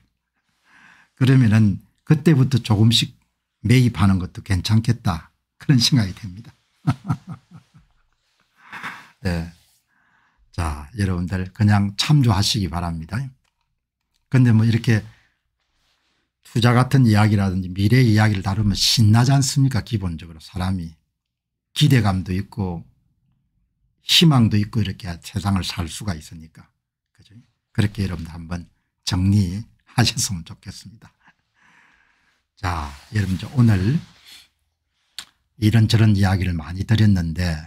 그러면은 그때부터 조금씩 매입하는 것도 괜찮겠다 그런 생각이 듭니다. 네. 자, 여러분들 그냥 참조하시기 바랍니다. 그런데 뭐 이렇게 투자 같은 이야기라든지 미래 이야기를 다루면 신나지 않습니까? 기본적으로 사람이 기대감도 있고 희망도 있고 이렇게 세상을 살 수가 있으니까. 그죠? 그렇게 여러분들 한번 정리하셨으면 좋겠습니다. 자, 여러분 오늘 이런저런 이야기를 많이 드렸는데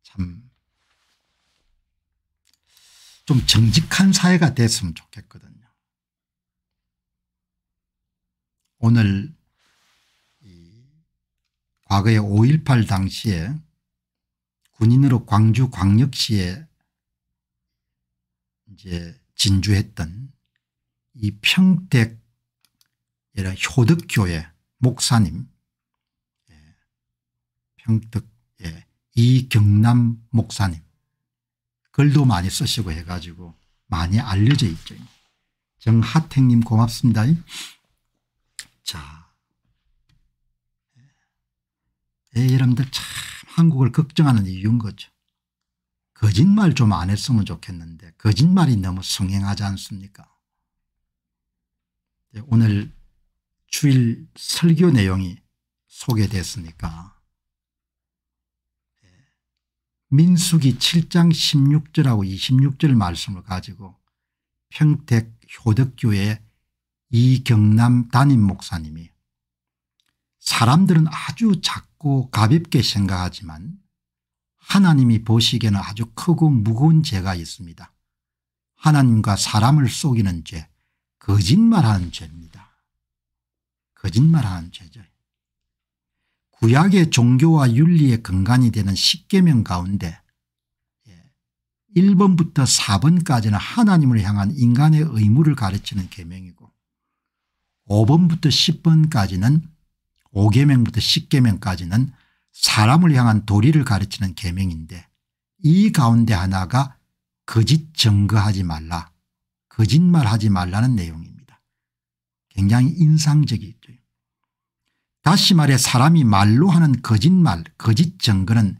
참 좀 정직한 사회가 됐으면 좋겠거든요. 오늘 과거에 5.18 당시에 군인으로 광주광역시에 이제 진주했던 이 평택 효덕교회 목사님, 평택 이경남 목사님 글도 많이 쓰시고 해가지고 많이 알려져 있죠. 정하택님 고맙습니다. 자, 여러분들 참 한국을 걱정하는 이유인 거죠. 거짓말 좀 안 했으면 좋겠는데 거짓말이 너무 성행하지 않습니까? 오늘 주일 설교 내용이 소개됐으니까 민수기 7장 16절하고 26절 말씀을 가지고 평택 효덕교회 이경남 담임 목사님이 사람들은 아주 작고 가볍게 생각하지만 하나님이 보시기에는 아주 크고 무거운 죄가 있습니다. 하나님과 사람을 속이는 죄, 거짓말하는 죄입니다. 거짓말하는 죄죠. 구약의 종교와 윤리의 근간이 되는 십계명 가운데 1번부터 4번까지는 하나님을 향한 인간의 의무를 가르치는 계명이고 5번부터 10번까지는 5계명부터 10계명까지는 사람을 향한 도리를 가르치는 계명인데 이 가운데 하나가 거짓 증거하지 말라, 거짓말하지 말라는 내용입니다. 굉장히 인상적이죠. 다시 말해 사람이 말로 하는 거짓말, 거짓 증거는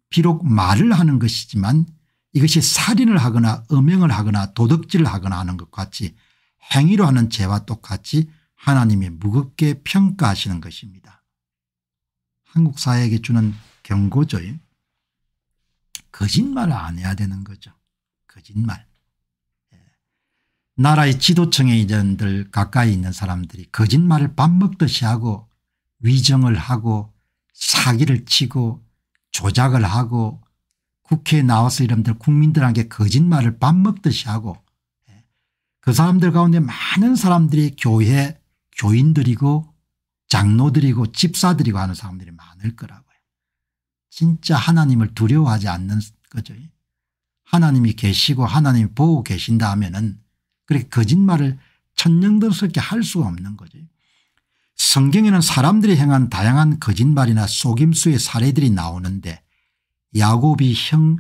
비록 말을 하는 것이지만 이것이 살인을 하거나 음행을 하거나 도둑질을 하거나 하는 것 같이 행위로 하는 죄와 똑같이 하나님이 무겁게 평가하시는 것입니다. 한국 사회에게 주는 경고죠. 거짓말을 안 해야 되는 거죠. 거짓말. 나라의 지도층에 이전들 가까이 있는 사람들이 거짓말을 밥 먹듯이 하고 위정을 하고 사기를 치고 조작을 하고 국회에 나와서 이름들 국민들에게 거짓말을 밥 먹듯이 하고 그 사람들 가운데 많은 사람들이 교회 교인들이고 장로들이고 집사들이고 하는 사람들이 많을 거라고요. 진짜 하나님을 두려워하지 않는 거죠. 하나님이 계시고 하나님이 보고 계신다 하면은 그렇게 거짓말을 천연덕스럽게 할 수가 없는 거죠. 성경에는 사람들이 행한 다양한 거짓말이나 속임수의 사례들이 나오는데 야곱이 형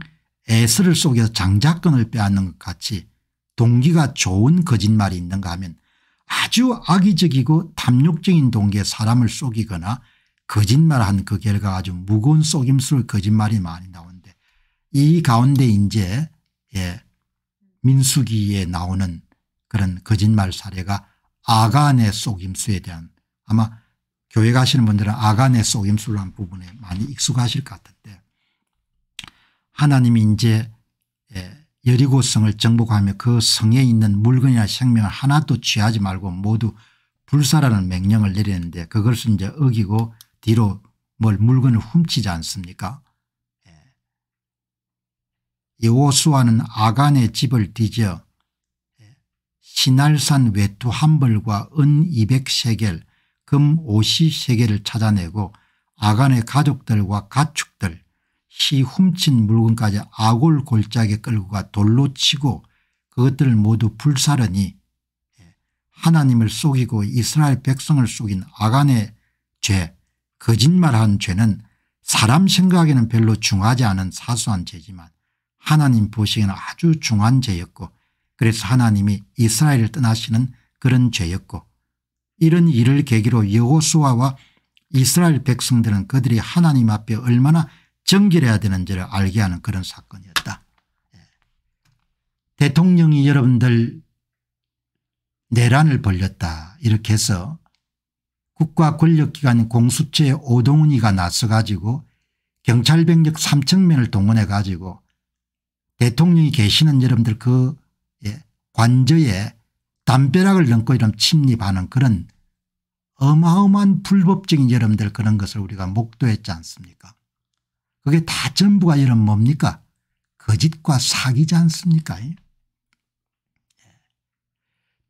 에서를 속여서 장자권을 빼앗는 것 같이 동기가 좋은 거짓말이 있는가 하면 아주 악의적이고 탐욕적인 동기에 사람을 속이거나 거짓말한 그 결과 아주 무거운 속임수의 거짓말이 많이 나오는데 이 가운데 이제 민수기에 나오는 그런 거짓말 사례가 아간의 속임수에 대한 아마 교회 가시는 분들은 아간의 속임수를 한 부분에 많이 익숙하실 것 같은데 하나님이 이제 여리고성을 정복하며 그 성에 있는 물건이나 생명을 하나도 취하지 말고 모두 불사라는 명령을 내리는데 그것을 이제 어기고 뒤로 물건을 훔치지 않습니까? 여호수아는 아간의 집을 뒤져 시날산 외투 한 벌과 은 200세겔 금 50세겔을 찾아내고 아간의 가족들과 가축들 시 훔친 물건까지 아골 골짜기에 끌고 가 돌로 치고 그것들을 모두 불사르니 하나님을 속이고 이스라엘 백성을 속인 아간의 죄 거짓말한 죄는 사람 생각에는 별로 중하지 않은 사소한 죄지만 하나님 보시기에는 아주 중한 죄였고 그래서 하나님이 이스라엘을 떠나시는 그런 죄였고 이런 일을 계기로 여호수아와 이스라엘 백성들은 그들이 하나님 앞에 얼마나 정결해야 되는지를 알게 하는 그런 사건이었다. 대통령이 여러분들 내란을 벌였다 이렇게 해서 국가 권력기관인 공수처의 오동훈이가 나서 가지고 경찰병력 3,000명을 동원해 가지고 대통령이 계시는 여러분들 그 관저에 담벼락을 넘고 이런 침입하는 그런 어마어마한 불법적인 여러분들 그런 것을 우리가 목도했지 않습니까? 그게 다 전부가 여러분 뭡니까? 거짓과 사기지 않습니까?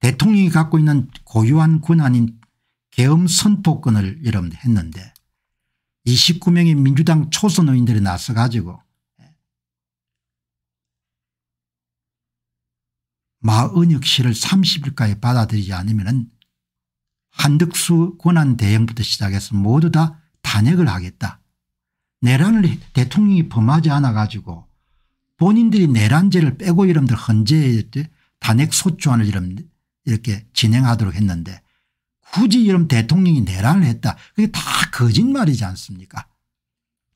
대통령이 갖고 있는 고유한 권한인 계엄 선포권을 여러분 했는데 29명의 민주당 초선 의원들이 나서 가지고 마은혁 씨를 30일까지 받아들이지 않으면 한덕수 권한대행부터 시작해서 모두 다 탄핵을 하겠다. 내란을 대통령이 범하지 않아 가지고 본인들이 내란죄를 빼고 여러분들 헌재에 탄핵 소추안을 이렇게 진행하도록 했는데 굳이 여러분 대통령이 내란을 했다. 그게 다 거짓말이지 않습니까?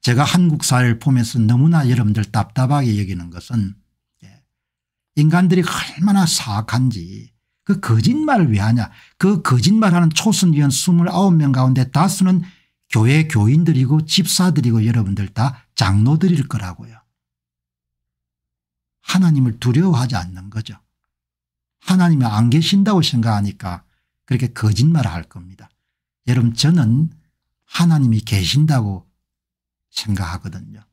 제가 한국 사회를 보면서 너무나 여러분들 답답하게 여기는 것은 인간들이 얼마나 사악한지 그 거짓말을 왜 하냐. 그 거짓말하는 초선위원 29명 가운데 다수는 교회 교인들이고 집사들이고 여러분들 다 장로들일 거라고요. 하나님을 두려워하지 않는 거죠. 하나님이 안 계신다고 생각하니까 그렇게 거짓말을 할 겁니다. 여러분 저는 하나님이 계신다고 생각하거든요.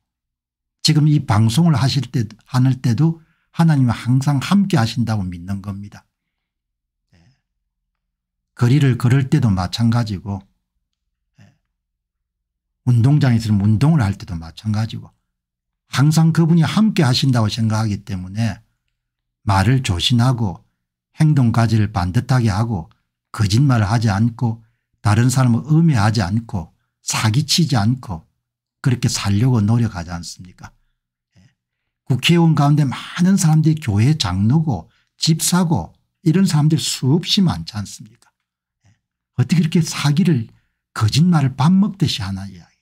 지금 이 방송을 하실 때도 하나님은 항상 함께 하신다고 믿는 겁니다. 거리를 걸을 때도 마찬가지고 운동장에서 운동을 할 때도 마찬가지고 항상 그분이 함께 하신다고 생각하기 때문에 말을 조심하고 행동 가지를 반듯하게 하고 거짓말을 하지 않고 다른 사람을 음해하지 않고 사기치지 않고 그렇게 살려고 노력하지 않습니까? 국회의원 가운데 많은 사람들이 교회 장로고 집사고 이런 사람들이 수없이 많지 않습니까? 어떻게 이렇게 사기를 거짓말을 밥 먹듯이 하나 이야기죠.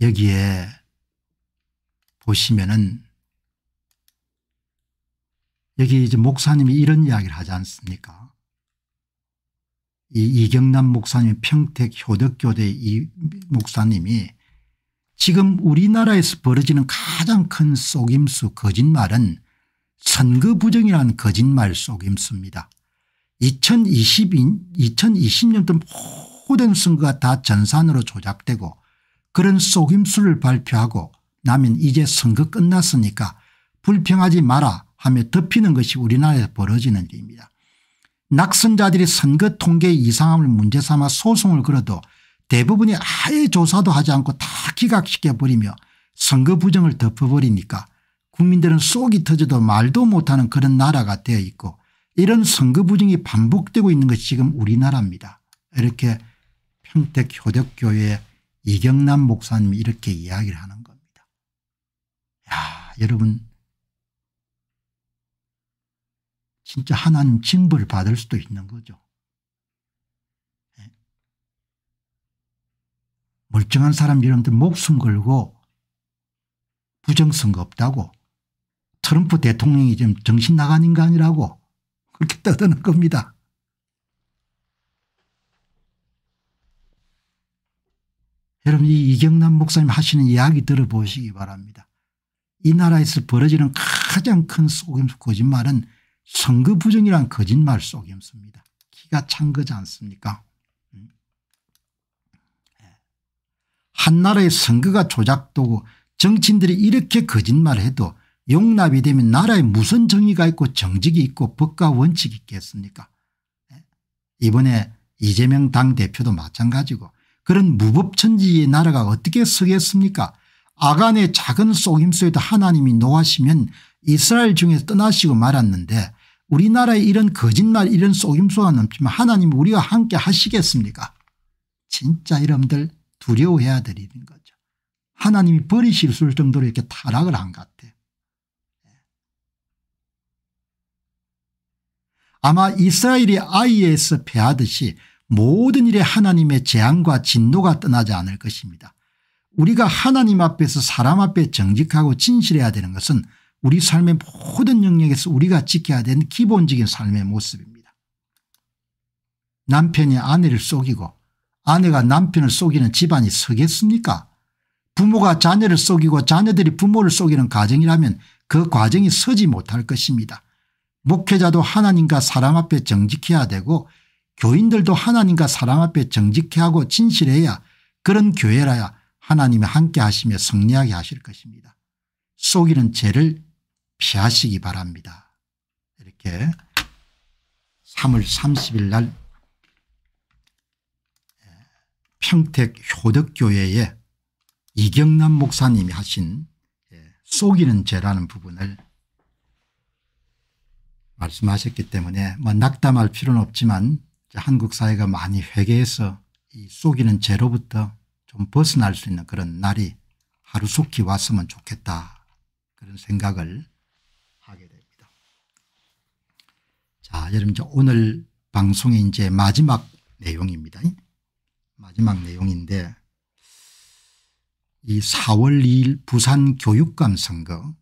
여기에 보시면은 여기 이제 목사님이 이런 이야기를 하지 않습니까? 이 이경남 목사님 평택 효덕교대 이 목사님이 지금 우리나라에서 벌어지는 가장 큰 속임수 거짓말은 선거 부정이라는 거짓말 속임수입니다. 2020년도 모든 선거가 다 전산으로 조작되고 그런 속임수를 발표하고 나면 이제 선거 끝났으니까 불평하지 마라 하며 덮이는 것이 우리나라에서 벌어지는 일입니다. 낙선자들이 선거 통계 이상함을 문제 삼아 소송을 걸어도 대부분이 아예 조사도 하지 않고 다 기각시켜버리며 선거 부정을 덮어버리니까 국민들은 속이 터져도 말도 못하는 그런 나라가 되어 있고 이런 선거 부정이 반복되고 있는 것이 지금 우리나라입니다. 이렇게 평택 효덕교회 이경남 목사님이 이렇게 이야기를 하는 겁니다. 야, 여러분 진짜 하나님 징벌을 받을 수도 있는 거죠. 멀쩡한 사람 여러분들 목숨 걸고 부정선거 없다고 트럼프 대통령이 지금 정신 나간 인간이라고 그렇게 떠드는 겁니다. 여러분 이 이경남 목사님 하시는 이야기 들어보시기 바랍니다. 이 나라에서 벌어지는 가장 큰 속임수 거짓말은 선거 부정이란 거짓말 속임수입니다. 기가 찬 거지 않습니까? 한 나라의 선거가 조작되고 정치인들이 이렇게 거짓말을 해도 용납이 되면 나라에 무슨 정의가 있고 정직이 있고 법과 원칙이 있겠습니까? 이번에 이재명 당대표도 마찬가지고 그런 무법천지의 나라가 어떻게 서겠습니까? 아간의 작은 속임수에도 하나님이 노하시면 이스라엘 중에서 떠나시고 말았는데 우리나라에 이런 거짓말 이런 속임수가 넘치면 하나님이 우리와 함께 하시겠습니까? 진짜 여러분들 두려워해야 되는 거죠. 하나님이 버리실 정도로 이렇게 타락을 한 것 같아요. 아마 이스라엘이 아이에서 패하듯이 모든 일에 하나님의 재앙과 진노가 떠나지 않을 것입니다. 우리가 하나님 앞에서 사람 앞에 정직하고 진실해야 되는 것은 우리 삶의 모든 영역에서 우리가 지켜야 되는 기본적인 삶의 모습입니다. 남편이 아내를 속이고 아내가 남편을 속이는 집안이 서겠습니까? 부모가 자녀를 속이고 자녀들이 부모를 속이는 가정이라면 그 과정이 서지 못할 것입니다. 목회자도 하나님과 사람 앞에 정직해야 되고 교인들도 하나님과 사람 앞에 정직해야 하고 진실해야 그런 교회라야 하나님이 함께 하시며 승리하게 하실 것입니다. 속이는 죄를 피하시기 바랍니다. 이렇게 3월 30일 날 평택 효덕교회에 이경남 목사님이 하신 속이는 죄라는 부분을 말씀하셨기 때문에 뭐 낙담할 필요는 없지만 한국 사회가 많이 회개해서 이 속이는 죄로부터 좀 벗어날 수 있는 그런 날이 하루속히 왔으면 좋겠다, 그런 생각을 하게 됩니다. 자, 여러분, 오늘 방송의 이제 마지막 내용입니다. 마지막 내용인데, 이 4월 2일 부산 교육감 선거,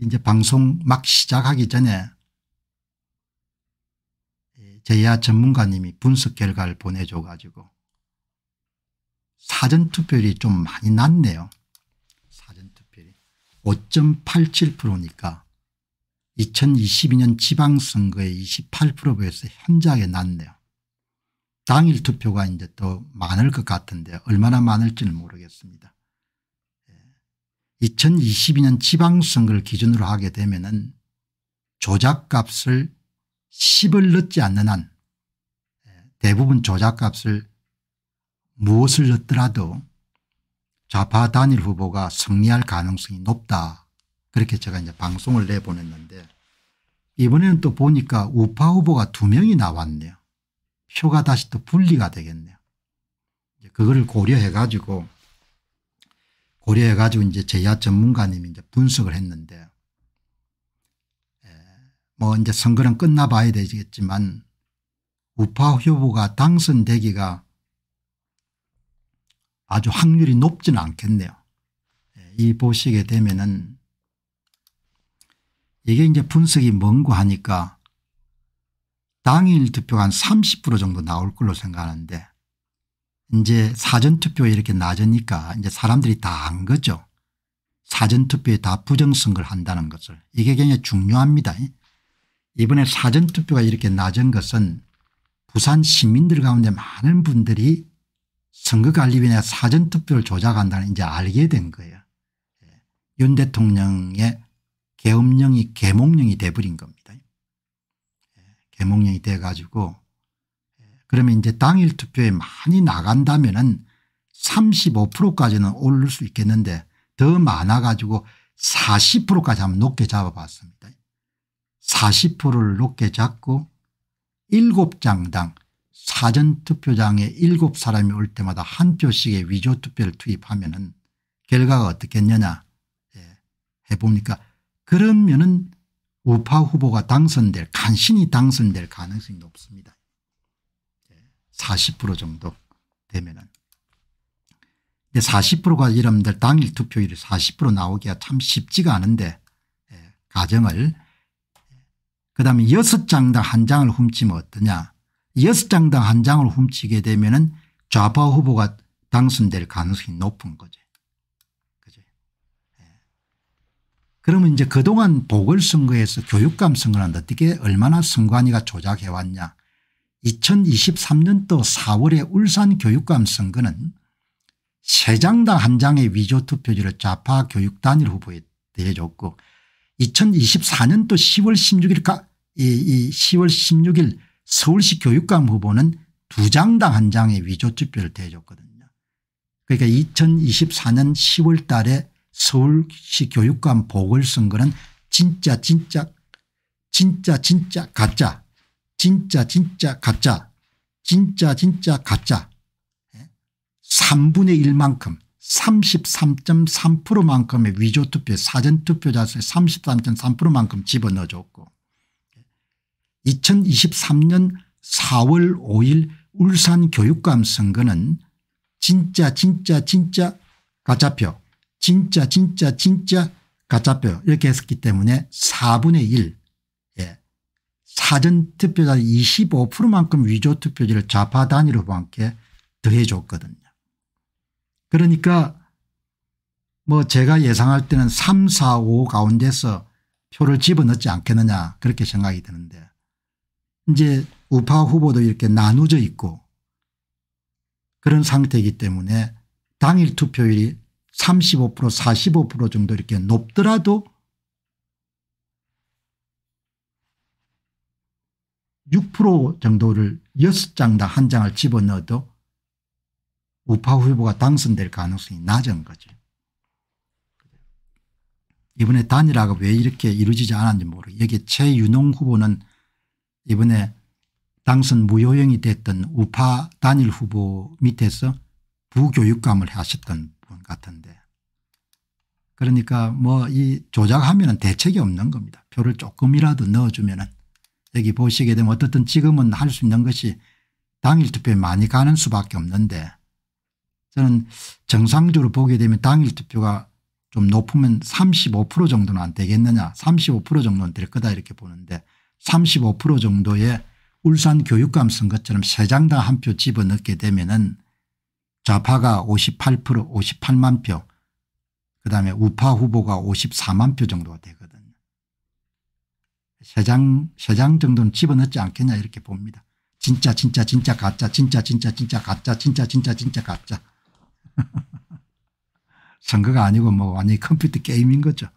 이제 방송 막 시작하기 전에 제야 전문가님이 분석 결과를 보내줘 가지고 사전투표율이 좀 많이 낮네요. 사전투표율이 5.87%니까 2022년 지방선거의 28%에서 현저하게 낮네요. 당일 투표가 이제 또 많을 것 같은데 얼마나 많을지는 모르겠습니다. 2022년 지방선거를 기준으로 하게 되면은 조작값을 10을 넣지 않는 한 대부분 조작값을 무엇을 넣더라도 좌파 단일 후보가 승리할 가능성이 높다, 그렇게 제가 이제 방송을 내보냈는데, 이번에는 또 보니까 우파 후보가 2명이 나왔네요. 표가 다시 또 분리가 되겠네요. 그거를 고려해 가지고 이제 제야 전문가님이 이제 분석을 했는데, 뭐 이제 선거는 끝나봐야 되겠지만 우파 후보가 당선되기가 아주 확률이 높지는 않겠네요. 이 보시게 되면은 이게 이제 분석이 뭔고 하니까 당일 투표가 한 30% 정도 나올 걸로 생각하는데, 이제 사전투표에 이렇게 낮으니까 이제 사람들이 다 안 거죠. 사전투표에 다 부정선거를 한다는 것을. 이게 굉장히 중요합니다. 이번에 사전투표가 이렇게 낮은 것은 부산 시민들 가운데 많은 분들이 선거관리위원회가 사전투표를 조작한다는 이제 알게 된 거예요. 윤 대통령의 계엄령이 계몽령이 돼버린 겁니다. 계몽령이 돼 가지고 그러면 이제 당일 투표에 많이 나간다면은 35%까지는 오를 수 있겠는데 더 많아 가지고 40%까지 한번 높게 잡아봤습니다. 40%를 높게 잡고 7장당 사전투표장에 7사람이 올 때마다 한 표씩의 위조투표를 투입하면은 결과가 어떻겠느냐 해보니까, 그러면은 우파 후보가 간신히 당선될 가능성이 높습니다. 40% 정도 되면은. 40%가 여러분들 당일 투표율이 40% 나오기가 참 쉽지가 않은데, 가정을 그다음에 6장당 한 장을 훔치면 어떠냐. 6장당 한 장을 훔치게 되면은 좌파 후보가 당선될 가능성이 높은 거죠. 그죠? 그러면 이제 그동안 보궐선거에서 교육감 선거는 어떻게 얼마나 선관위가 조작해 왔냐. 2023년도 4월에 울산 교육감 선거는 3장당 한 장의 위조투표지를 좌파 교육단일 후보에 대해줬고, 2024년도 10월 16일 서울시 교육감 후보는 2장당 한 장의 위조투표를 대해줬거든요. 그러니까 2024년 10월 달에 서울시 교육감 보궐선거는 진짜 가짜, 진짜 가짜, 진짜 가짜 3분의 1만큼 33.3%만큼의 위조투표 사전투표자 수의 33.3%만큼 집어넣어줬고, 2023년 4월 5일 울산 교육감 선거는 진짜 가짜표, 진짜 가짜표 이렇게 했었기 때문에 4분의 1 사전투표자 25%만큼 위조투표지를 좌파 단일 후보한테 더해줬거든요. 그러니까 뭐 제가 예상할 때는 3, 4, 5 가운데서 표를 집어넣지 않겠느냐, 그렇게 생각이 드는데, 이제 우파 후보도 이렇게 나누어져 있고 그런 상태이기 때문에 당일 투표율이 35% 45% 정도 이렇게 높더라도 6% 정도를 6장당 1장을 집어넣어도 우파 후보가 당선될 가능성이 낮은 거죠. 이번에 단일화가 왜 이렇게 이루어지지 않았는지 모르겠어요. 여기 최윤홍 후보는 이번에 당선 무효형이 됐던 우파 단일 후보 밑에서 부교육감을 하셨던 분 같은데, 그러니까 뭐 이 조작하면 대책이 없는 겁니다. 표를 조금이라도 넣어주면. 여기 보시게 되면 어떻든 지금은 할 수 있는 것이 당일 투표에 많이 가는 수밖에 없는데, 저는 정상적으로 보게 되면 당일 투표가 좀 높으면 35% 정도는 안 되겠느냐, 35% 정도는 될 거다 이렇게 보는데, 35% 정도의 울산 교육감 선거처럼 3장당 1표 집어넣게 되면은 좌파가 58% 58만 표, 그다음에 우파 후보가 54만 표 정도가 되거든요. 3장 정도는 집어넣지 않겠냐 이렇게 봅니다. 진짜 가짜, 진짜 가짜, 진짜 가짜. 선거가 아니고 뭐 완전히 컴퓨터 게임인 거죠.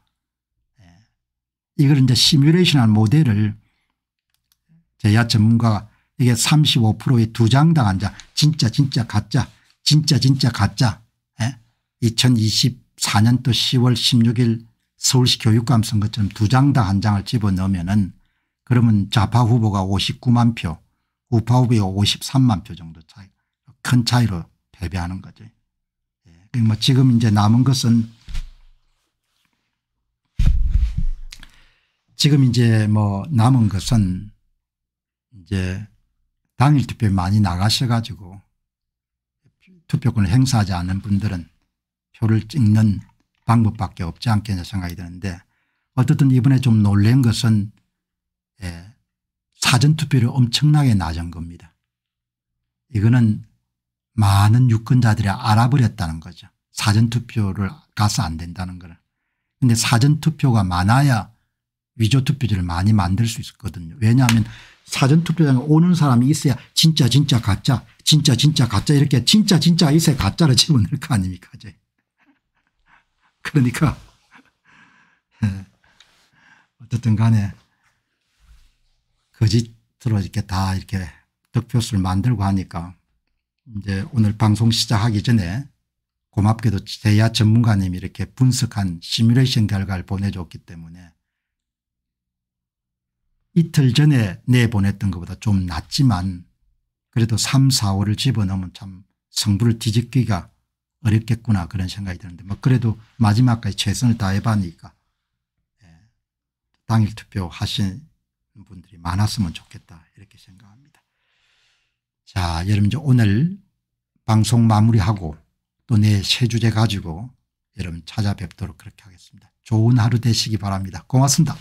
이걸 이제 시뮬레이션한 모델을 제야 전문가가 이게 35%의 2장당 1장 진짜 가짜, 진짜 가짜. 2024년도 10월 16일 서울시 교육감 선거처럼 2장당 1장을 집어넣으면은 그러면 좌파 후보가 59만 표, 우파 후보가 53만 표 정도 차이, 큰 차이로 패배하는 거죠. 뭐 지금 이제 남은 것은 이제 당일 투표에 많이 나가셔가지고 투표권을 행사하지 않은 분들은 표를 찍는 방법밖에 없지 않겠냐 생각이 드는데, 어쨌든 이번에 좀 놀란 것은 사전투표를 엄청나게 낮은 겁니다. 이거는 많은 유권자들이 알아버렸다는 거죠. 사전투표를 가서 안 된다는 거를. 그런데 사전투표가 많아야 위조투표지를 많이 만들 수 있었거든요. 왜냐하면 사전투표장에 오는 사람이 있어야 진짜 가짜, 진짜 가짜, 이렇게 진짜 있어야 가짜를 집어넣을 거 아닙니까. 그러니까 어쨌든 간에 거짓으로 이렇게 다 이렇게 득표수를 만들고 하니까 이제 오늘 방송 시작하기 전에 고맙게도 제야 전문가님이 이렇게 분석한 시뮬레이션 결과를 보내줬기 때문에 이틀 전에 내보냈던 것보다 좀 낮지만 그래도 3, 4, 5를 집어넣으면 참 승부를 뒤집기가 어렵겠구나 그런 생각이 드는데, 뭐 그래도 마지막까지 최선을 다해봤으니까 당일 투표 하시는 분들이 많았으면 좋겠다 이렇게 생각합니다. 자, 여러분 이제 오늘 방송 마무리하고 또 내일 새 주제 가지고 여러분 찾아뵙도록 그렇게 하겠습니다. 좋은 하루 되시기 바랍니다. 고맙습니다.